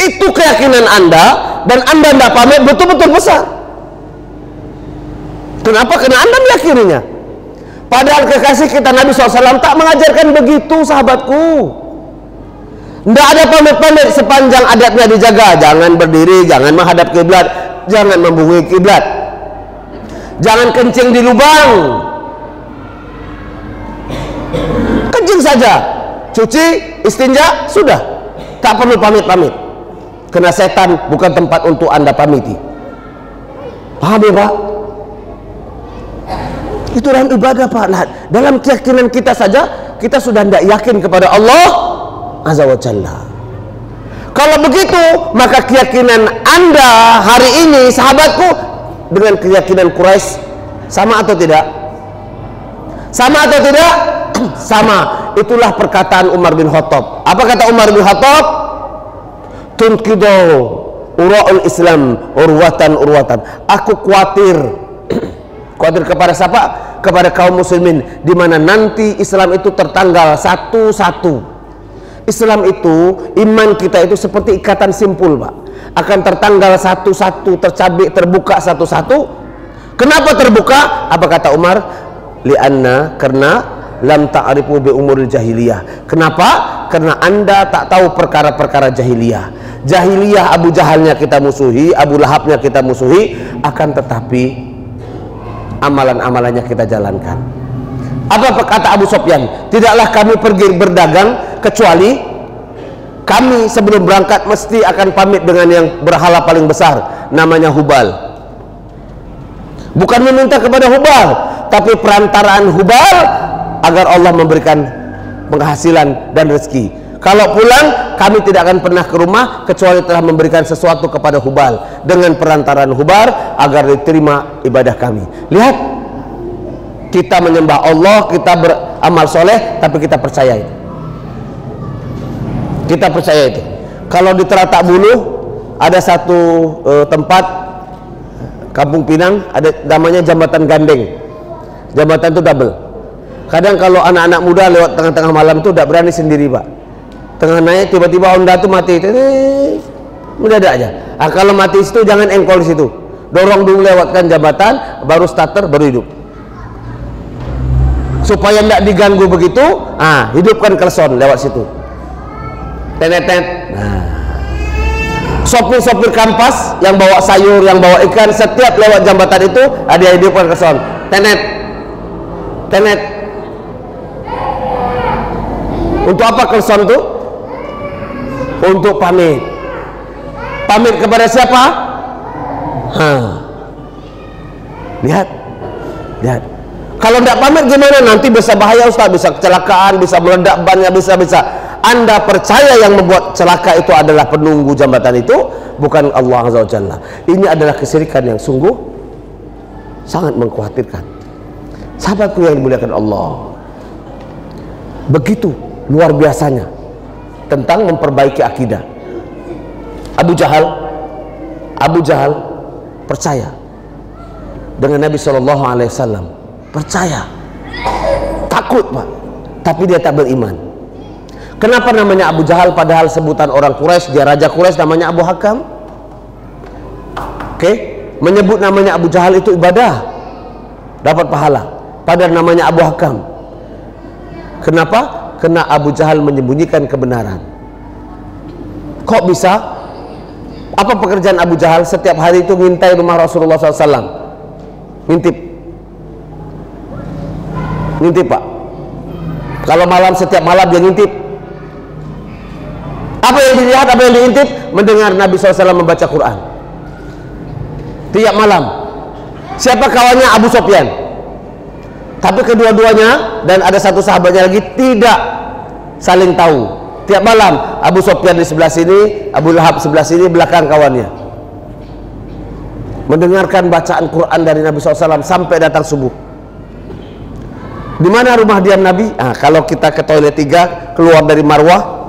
Itu keyakinan Anda, dan Anda tidak pamit betul-betul besar. Kenapa? Karena Anda meyakininya. Padahal kekasih kita Nabi SAW tak mengajarkan begitu sahabatku. Tidak ada pamit-pamit sepanjang adatnya dijaga. Jangan berdiri, jangan menghadap kiblat, jangan membungkuk kiblat, jangan kencing di lubang. Kencing saja, cuci, istinja, sudah, tak perlu pamit-pamit. Karena setan bukan tempat untuk Anda pamiti. Paham ya Pak? Itu dalam ibadah Pak. Nah, dalam keyakinan kita saja kita sudah tidak yakin kepada Allah Azza wa Jalla. Kalau begitu, maka keyakinan Anda hari ini sahabatku dengan keyakinan Quraisy sama atau tidak? Sama atau tidak? Sama. Itulah perkataan Umar bin Khattab. Apa kata Umar bin Khattab? Tunqidu ura'ul Islam urwatan. Aku khawatir kepada siapa? Kepada kaum muslimin, di mana nanti Islam itu tertanggal satu-satu. Islam itu, iman kita itu seperti ikatan simpul Pak, akan tertanggal satu-satu, tercabik, terbuka satu-satu. Kenapa terbuka? Apa kata Umar? Lianna, karena lam ta'rifu bi umuril jahiliyah. Kenapa? Karena Anda tak tahu perkara-perkara jahiliyah. Jahiliyah Abu Jahalnya kita musuhi, Abu Lahabnya kita musuhi, akan tetapi amalan-amalannya kita jalankan. Apa kata Abu Sufyan? Tidaklah kami pergi berdagang kecuali kami sebelum berangkat mesti akan pamit dengan yang berhala paling besar, namanya Hubal. Bukan meminta kepada Hubal, tapi perantaraan Hubal agar Allah memberikan penghasilan dan rezeki. Kalau pulang, kami tidak akan pernah ke rumah kecuali telah memberikan sesuatu kepada Hubal, dengan perantaraan Hubal agar diterima ibadah kami. Lihat, kita menyembah Allah, kita beramal soleh, tapi kita percaya itu. Kita percaya itu. Kalau di Teratak Buluh ada satu tempat Kampung Pinang, ada namanya Jambatan Gandeng. Jambatan itu double. Kadang kalau anak-anak muda lewat tengah-tengah malam itu tidak berani sendiri Pak. Tengah naik tiba-tiba Honda itu mati, mendadak aja. Kalau mati situ jangan engkol di situ, dorong dulu lewatkan jambatan, baru starter, baru hidup. Supaya tidak diganggu begitu, hidupkan kelson lewat situ. Tenet. Nah, sopir-sopir kampas yang bawa sayur, yang bawa ikan, setiap lewat jambatan itu ada yang hidupkan keson. Tenet, tenet. Untuk apa keson itu? Untuk pamit. Pamit kepada siapa? Lihat, lihat. Kalau tidak pamit gimana? Nanti bisa bahaya Ustaz, bisa kecelakaan, bisa meledak bannya, bisa. Anda percaya yang membuat celaka itu adalah penunggu jambatan itu, bukan Allah Azza wa Jalla. Ini adalah kesyirikan yang sungguh sangat mengkhawatirkan. Sahabatku yang dimuliakan Allah, begitu luar biasanya tentang memperbaiki akidah. Abu Jahal percaya dengan Nabi SAW, percaya, takut Pak, tapi dia tak beriman. Kenapa namanya Abu Jahal padahal sebutan orang Quraisy, dia raja Quraisy, namanya Abu Hakam? Oke, menyebut namanya Abu Jahal itu ibadah, dapat pahala. Padahal namanya Abu Hakam. Kenapa? Karena Abu Jahal menyembunyikan kebenaran. Kok bisa? Apa pekerjaan Abu Jahal? Setiap hari itu ngintai rumah Rasulullah SAW, ngintip, Pak. Kalau malam, setiap malam dia ngintip. Apa yang dilihat, apa yang diintip? Mendengar Nabi SAW membaca Quran tiap malam. Siapa kawannya? Abu Sufyan. Tapi kedua-duanya dan ada satu sahabatnya lagi tidak saling tahu. Tiap malam Abu Sufyan di sebelah sini, Abu Lahab sebelah sini, belakang kawannya, mendengarkan bacaan Quran dari Nabi SAW sampai datang subuh. Di mana rumah diam Nabi? Kalau kita ke toilet 3, keluar dari Marwah,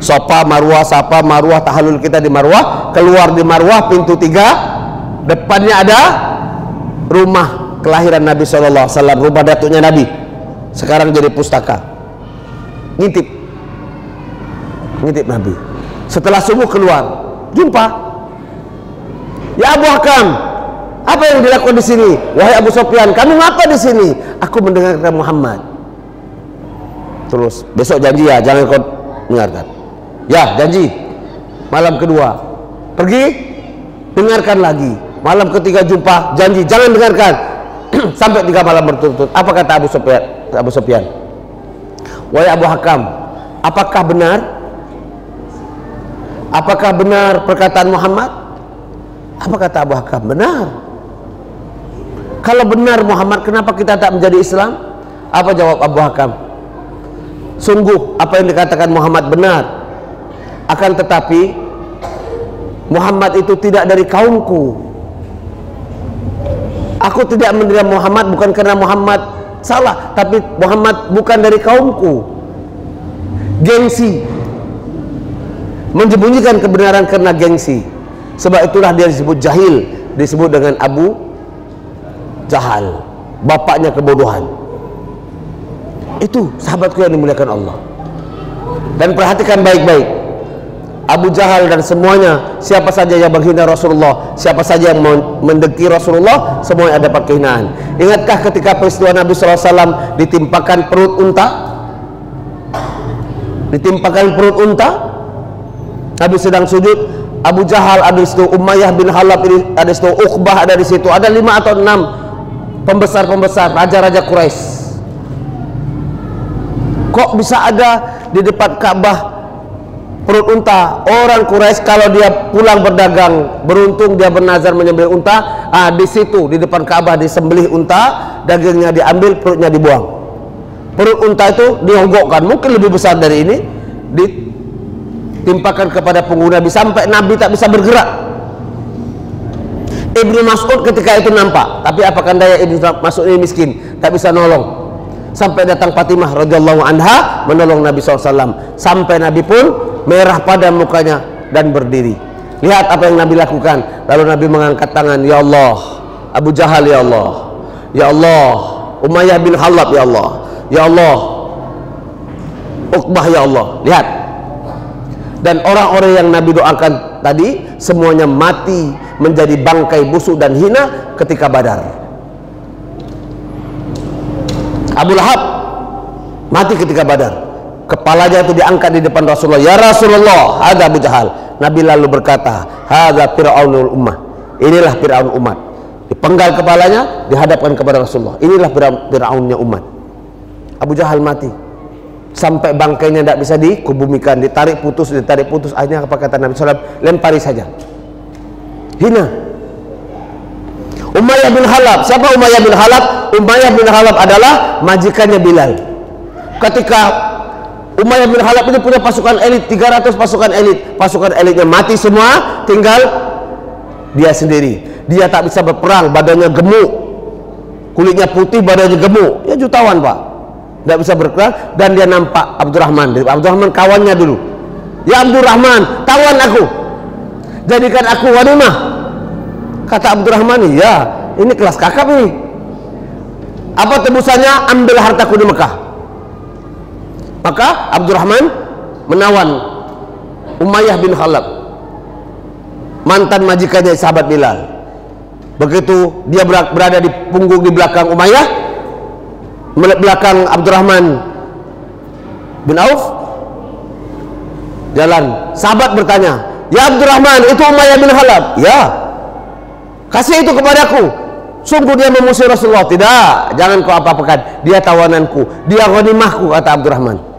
Sofa, Marwah, Safa, Marwah, tahalul kita di Marwah, keluar di Marwah pintu 3, depannya ada rumah kelahiran Nabi SAW, rumah datuknya Nabi, sekarang jadi pustaka. Ngintip Nabi. Setelah subuh keluar, jumpa. Ya Abu Hakam, apa yang dilakukan di sini? Wahai Abu Sufyan, kamu ngapa di sini? Aku mendengarkan Muhammad. Terus besok janji ya, jangan kau dengarkan. Ya, janji. Malam kedua pergi, dengarkan lagi. Malam ketiga jumpa, janji, jangan dengarkan. Sampai 3 malam berturut-turut. Apa kata Abu Sufyan? Wahai Abu Hakam, apakah benar perkataan Muhammad? Apa kata Abu Hakam? Benar. Kalau benar Muhammad, kenapa kita tak menjadi Islam? Apa jawab Abu Hakam? Sungguh apa yang dikatakan Muhammad benar, akan tetapi Muhammad itu tidak dari kaumku. Aku tidak menerima Muhammad bukan karena Muhammad salah, tapi Muhammad bukan dari kaumku. Gengsi, menyembunyikan kebenaran karena gengsi. Sebab itulah dia disebut jahil, disebut dengan Abu Jahal, bapaknya kebodohan. Itu sahabatku yang dimuliakan Allah. Dan perhatikan baik-baik, Abu Jahal dan semuanya, siapa saja yang menghina Rasulullah, siapa saja yang mendengki Rasulullah, semuanya dapat kehinaan. Ingatkah ketika peristiwa Nabi SAW ditimpakan perut unta? Ditimpakan perut unta, Nabi sedang sujud, Abu Jahal ada di situ, Umayyah bin Halab ada di situ, Uqbah ada di situ, ada 5 atau 6 pembesar-pembesar, raja-raja Quraisy. Kok bisa ada di depan Ka'bah perut unta? Orang Quraisy kalau dia pulang berdagang, beruntung dia bernazar menyembelih unta, di situ di depan Ka'bah disembelih unta, dagingnya diambil, perutnya dibuang. Perut unta itu dihogokkan, mungkin lebih besar dari ini, ditimpakan kepada pengguna Nabi sampai Nabi tak bisa bergerak. Ibnu Mas'ud ketika itu nampak, tapi apakah daya Ibnu Mas'ud ini miskin, tak bisa nolong. Sampai datang Fatimah radhiyallahu anha menolong Nabi SAW, sampai Nabi pun merah pada mukanya dan berdiri. Lihat apa yang Nabi lakukan. Lalu Nabi mengangkat tangan, ya Allah, Abu Jahal ya Allah, ya Allah, Umayyah bin Halab ya Allah, ya Allah, Uqbah ya Allah. Lihat. Dan orang-orang yang Nabi doakan tadi semuanya mati menjadi bangkai busuk dan hina ketika Badar. Abu Lahab mati ketika Badar, kepalanya itu diangkat di depan Rasulullah. Ya Rasulullah, ada Abu Jahal. Nabi lalu berkata, hadza fir'aunul ummah, inilah Fir'aun umat. Dipenggal kepalanya, dihadapkan kepada Rasulullah, inilah Fir'aunnya umat. Abu Jahal mati sampai bangkainya tidak bisa dikubumikan, ditarik putus. Akhirnya apa kata Nabi SAW? Lempari saja. Hina. Umayyah bin Khalaf. Siapa Umayyah bin Khalaf? Umayyah bin Khalaf adalah majikannya Bilal. Ketika Umayyah bin Khalaf ini punya pasukan elit, 300 pasukan elit. Pasukan elitnya mati semua, tinggal dia sendiri. Dia tak bisa berperang, badannya gemuk, kulitnya putih, badannya gemuk. Ya jutawan pak, tidak bisa berperang. Dan dia nampak Abdurrahman. Abdurrahman kawannya dulu. Ya Abdurrahman, tawan aku, jadikan aku ghanimah. Kata Abdurrahman, ya ini kelas kakap ini. Apa tebusannya? Ambil hartaku di Mekah. Maka Abdurrahman menawan Umayyah bin Khalaf, mantan majikannya sahabat Bilal. Begitu dia berada di punggung di belakang Umayyah, belakang Abdurrahman bin Auf, jalan. Sahabat bertanya, ya Abdurrahman, itu Umayyah bin Khalaf. Ya, kasih itu kepadaku. Sungguh dia memusuhi Rasulullah. Tidak, jangan kau apa-apakan, dia tawananku, dia ghanimahku, kata Abdurrahman.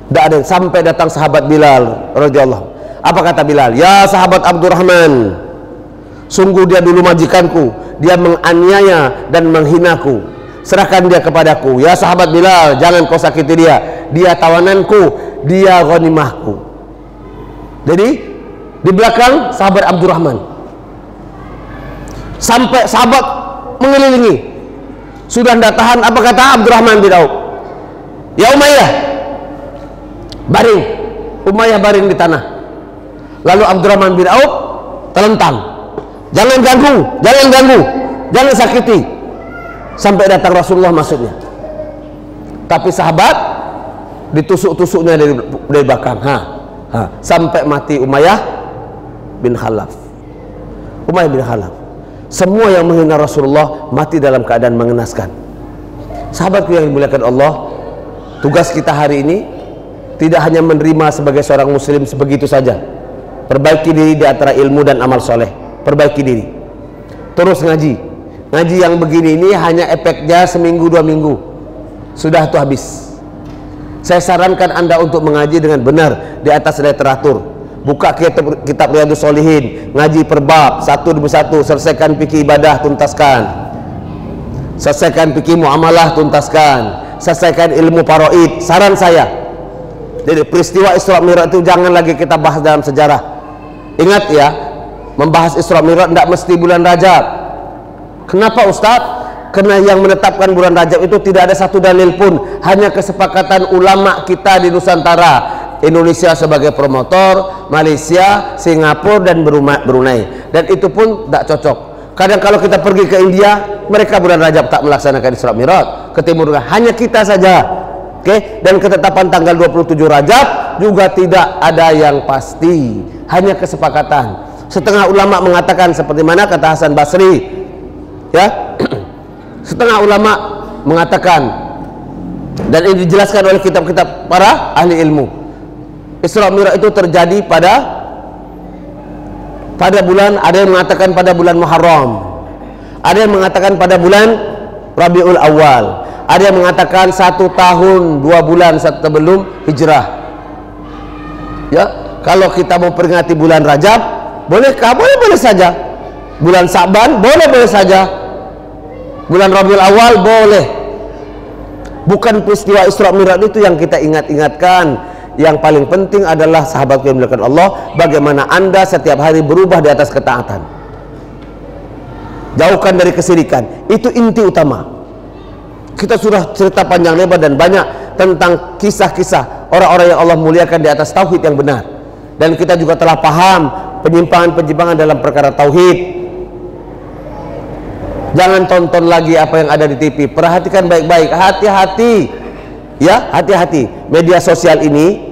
Tidak ada. Sampai datang sahabat Bilal radhiyallahu. Apa kata Bilal? Ya sahabat Abdurrahman, sungguh dia dulu majikanku, dia menganiaya dan menghinaku, serahkan dia kepadaku. Ya sahabat Bilal, jangan kau sakiti dia, dia tawananku, dia ghanimahku. Jadi di belakang sahabat Abdurrahman, sampai sahabat mengelilingi, sudah tidak tahan. Apa kata Abdurrahman bin Auf? Ya Umayyah, baring. Umayyah baring di tanah. Lalu Abdurrahman bin Auf telentang, jangan ganggu, jangan ganggu, jangan sakiti. Sampai datang Rasulullah maksudnya. Tapi sahabat ditusuk-tusuknya dari belakang, sampai mati Umayyah bin Khalaf. Umayyah bin Khalaf. Semua yang menghina Rasulullah mati dalam keadaan mengenaskan. Sahabatku yang dimuliakan Allah, tugas kita hari ini tidak hanya menerima sebagai seorang muslim sebegitu saja. Perbaiki diri di antara ilmu dan amal soleh. Perbaiki diri. Terus ngaji. Ngaji yang begini ini hanya efeknya seminggu 2 minggu, sudah itu habis. Saya sarankan Anda untuk mengaji dengan benar di atas literatur. Buka kitab Riyadhus Shalihin, ngaji per bab, satu demi satu, selesaikan fikih ibadah, tuntaskan. Selesaikan fikih muamalah, tuntaskan. Selesaikan ilmu faraid. Saran saya, jadi peristiwa Isra Mi'raj itu jangan lagi kita bahas dalam sejarah. Ingat ya, membahas Isra Mi'raj tidak mesti bulan Rajab. Kenapa Ustadz? Karena yang menetapkan bulan Rajab itu tidak ada satu dalil pun, hanya kesepakatan ulama kita di Nusantara. Indonesia sebagai promotor, Malaysia, Singapura, dan Brunei. Dan itu pun tidak cocok. Kadang kalau kita pergi ke India, mereka bulan Rajab tak melaksanakan Isra Mi'raj. Ke Timur hanya kita saja. Oke? Dan ketetapan tanggal 27 Rajab juga tidak ada yang pasti, hanya kesepakatan. Setengah ulama mengatakan seperti mana kata Hasan Basri, ya. Setengah ulama mengatakan, dan ini dijelaskan oleh kitab-kitab para ahli ilmu, Isra Mi'raj itu terjadi pada bulan, ada yang mengatakan pada bulan Muharram, ada yang mengatakan pada bulan Rabiul Awal, ada yang mengatakan 1 tahun 2 bulan sebelum hijrah. Ya, kalau kita mau peringati bulan Rajab, bolehkah? Boleh saja. Bulan Sa'ban boleh saja. Bulan Rabiul Awal boleh. Bukan peristiwa Isra Mi'raj itu yang kita ingat-ingatkan. Yang paling penting adalah sahabat yang dimuliakan Allah, bagaimana Anda setiap hari berubah di atas ketaatan. Jauhkan dari kesirikan. Itu inti utama. Kita sudah cerita panjang lebar dan banyak tentang kisah-kisah orang-orang yang Allah muliakan di atas tauhid yang benar. Dan kita juga telah paham penyimpangan-penyimpangan dalam perkara tauhid. Jangan tonton lagi apa yang ada di TV. Perhatikan baik-baik. Hati-hati. Ya, hati-hati. Media sosial ini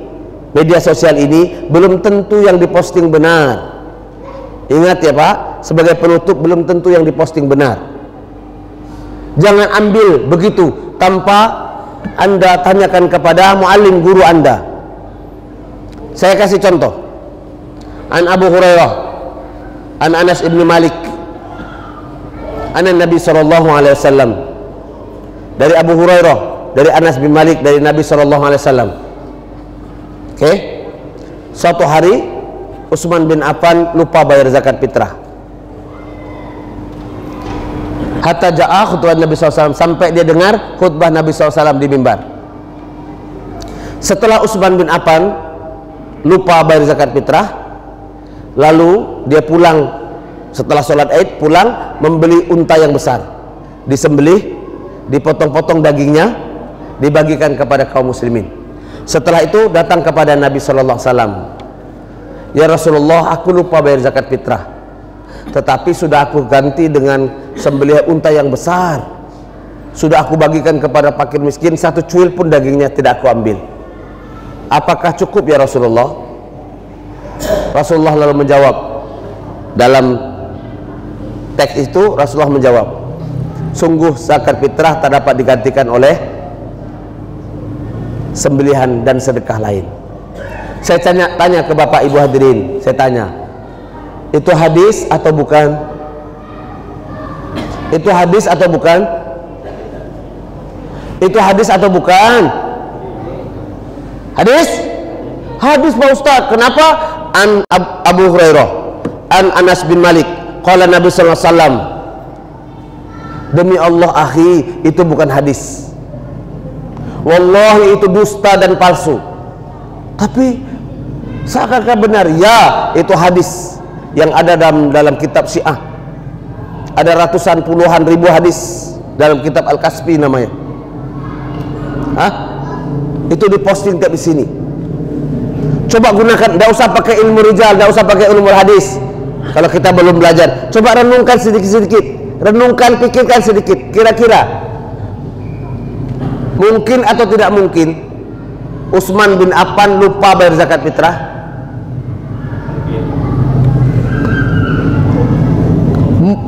belum tentu yang diposting benar. Ingat ya Pak, sebagai penutup, belum tentu yang diposting benar. Jangan ambil begitu tanpa Anda tanyakan kepada muallim guru Anda. Saya kasih contoh. an Abu Hurairah an Anas ibn Malik an Nabi sallallahu alaihi wasallam, dari Abu Hurairah, dari Anas bin Malik, dari Nabi sallallahu alaihi wasallam. Oke. Suatu hari Utsman bin Affan lupa bayar zakat fitrah. Hatta ja'a khutbah Nabi SAW, sampai dia dengar khutbah Nabi SAW di mimbar. Setelah Utsman bin Affan lupa bayar zakat fitrah, lalu dia pulang setelah sholat Id, pulang membeli unta yang besar, disembelih, dipotong-potong dagingnya, dibagikan kepada kaum muslimin. Setelah itu datang kepada Nabi SAW, ya Rasulullah, aku lupa bayar zakat fitrah, tetapi sudah aku ganti dengan sembelih unta yang besar, sudah aku bagikan kepada fakir miskin, satu cuil pun dagingnya tidak aku ambil. Apakah cukup ya Rasulullah? Rasulullah lalu menjawab, dalam teks itu Rasulullah menjawab, sungguh zakat fitrah tak dapat digantikan oleh sembelihan dan sedekah lain. Saya tanya ke Bapak Ibu hadirin, saya tanya, itu hadis atau bukan? Itu hadis atau bukan? Itu hadis atau bukan? Hadis? Hadis Pak Ustaz. Kenapa? An Abu Hurairah, an Anas bin Malik, qala Nabi sallallahu alaihi wasallam. Demi Allah akhi, itu bukan hadis. Wallahi itu dusta dan palsu. Tapi seakan-akan benar. Ya, itu hadis yang ada dalam kitab Syiah. Ada ratusan, puluhan ribu hadis dalam kitab Al-Kasfi namanya. Hah? Itu diposting tiap di sini. Coba gunakan, tidak usah pakai ilmu rijal, tidak usah pakai ilmu hadis. Kalau kita belum belajar, coba renungkan sedikit-sedikit, renungkan, pikirkan sedikit. Kira-kira mungkin atau tidak mungkin Utsman bin Affan lupa bayar zakat fitrah?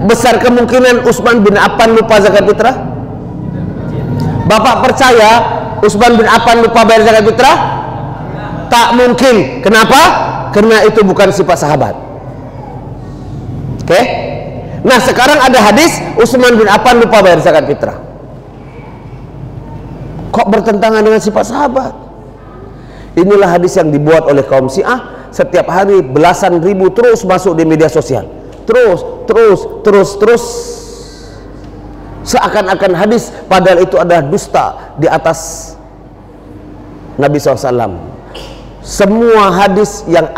Besar kemungkinan Utsman bin Affan lupa zakat fitrah? Bapak percaya Utsman bin Affan lupa bayar zakat fitrah? Tak mungkin. Kenapa? Karena itu bukan sifat sahabat. Oke? Nah, sekarang ada hadis Utsman bin Affan lupa bayar zakat fitrah. Kok bertentangan dengan sifat sahabat? Inilah hadis yang dibuat oleh kaum Syiah. Setiap hari belasan ribu terus masuk di media sosial, terus seakan-akan hadis, padahal itu adalah dusta di atas Nabi SAW. Semua hadis yang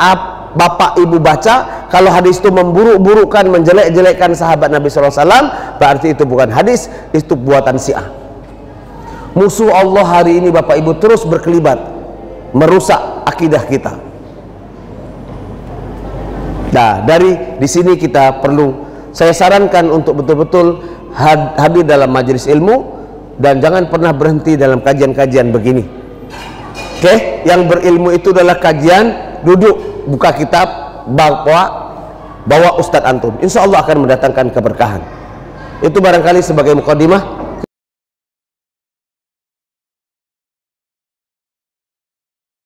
Bapak Ibu baca, kalau hadis itu memburuk-burukkan, menjelek-jelekkan sahabat Nabi SAW, berarti itu bukan hadis, itu buatan Syiah. Musuh Allah hari ini Bapak Ibu terus berkelibat merusak akidah kita. Nah, dari di sini kita perlu, saya sarankan untuk betul-betul hadir dalam majelis ilmu dan jangan pernah berhenti dalam kajian-kajian begini. Oke, yang berilmu itu adalah kajian, duduk, buka kitab, bawa ustadz antum. Insya Allah akan mendatangkan keberkahan. Itu barangkali sebagai mukadimah.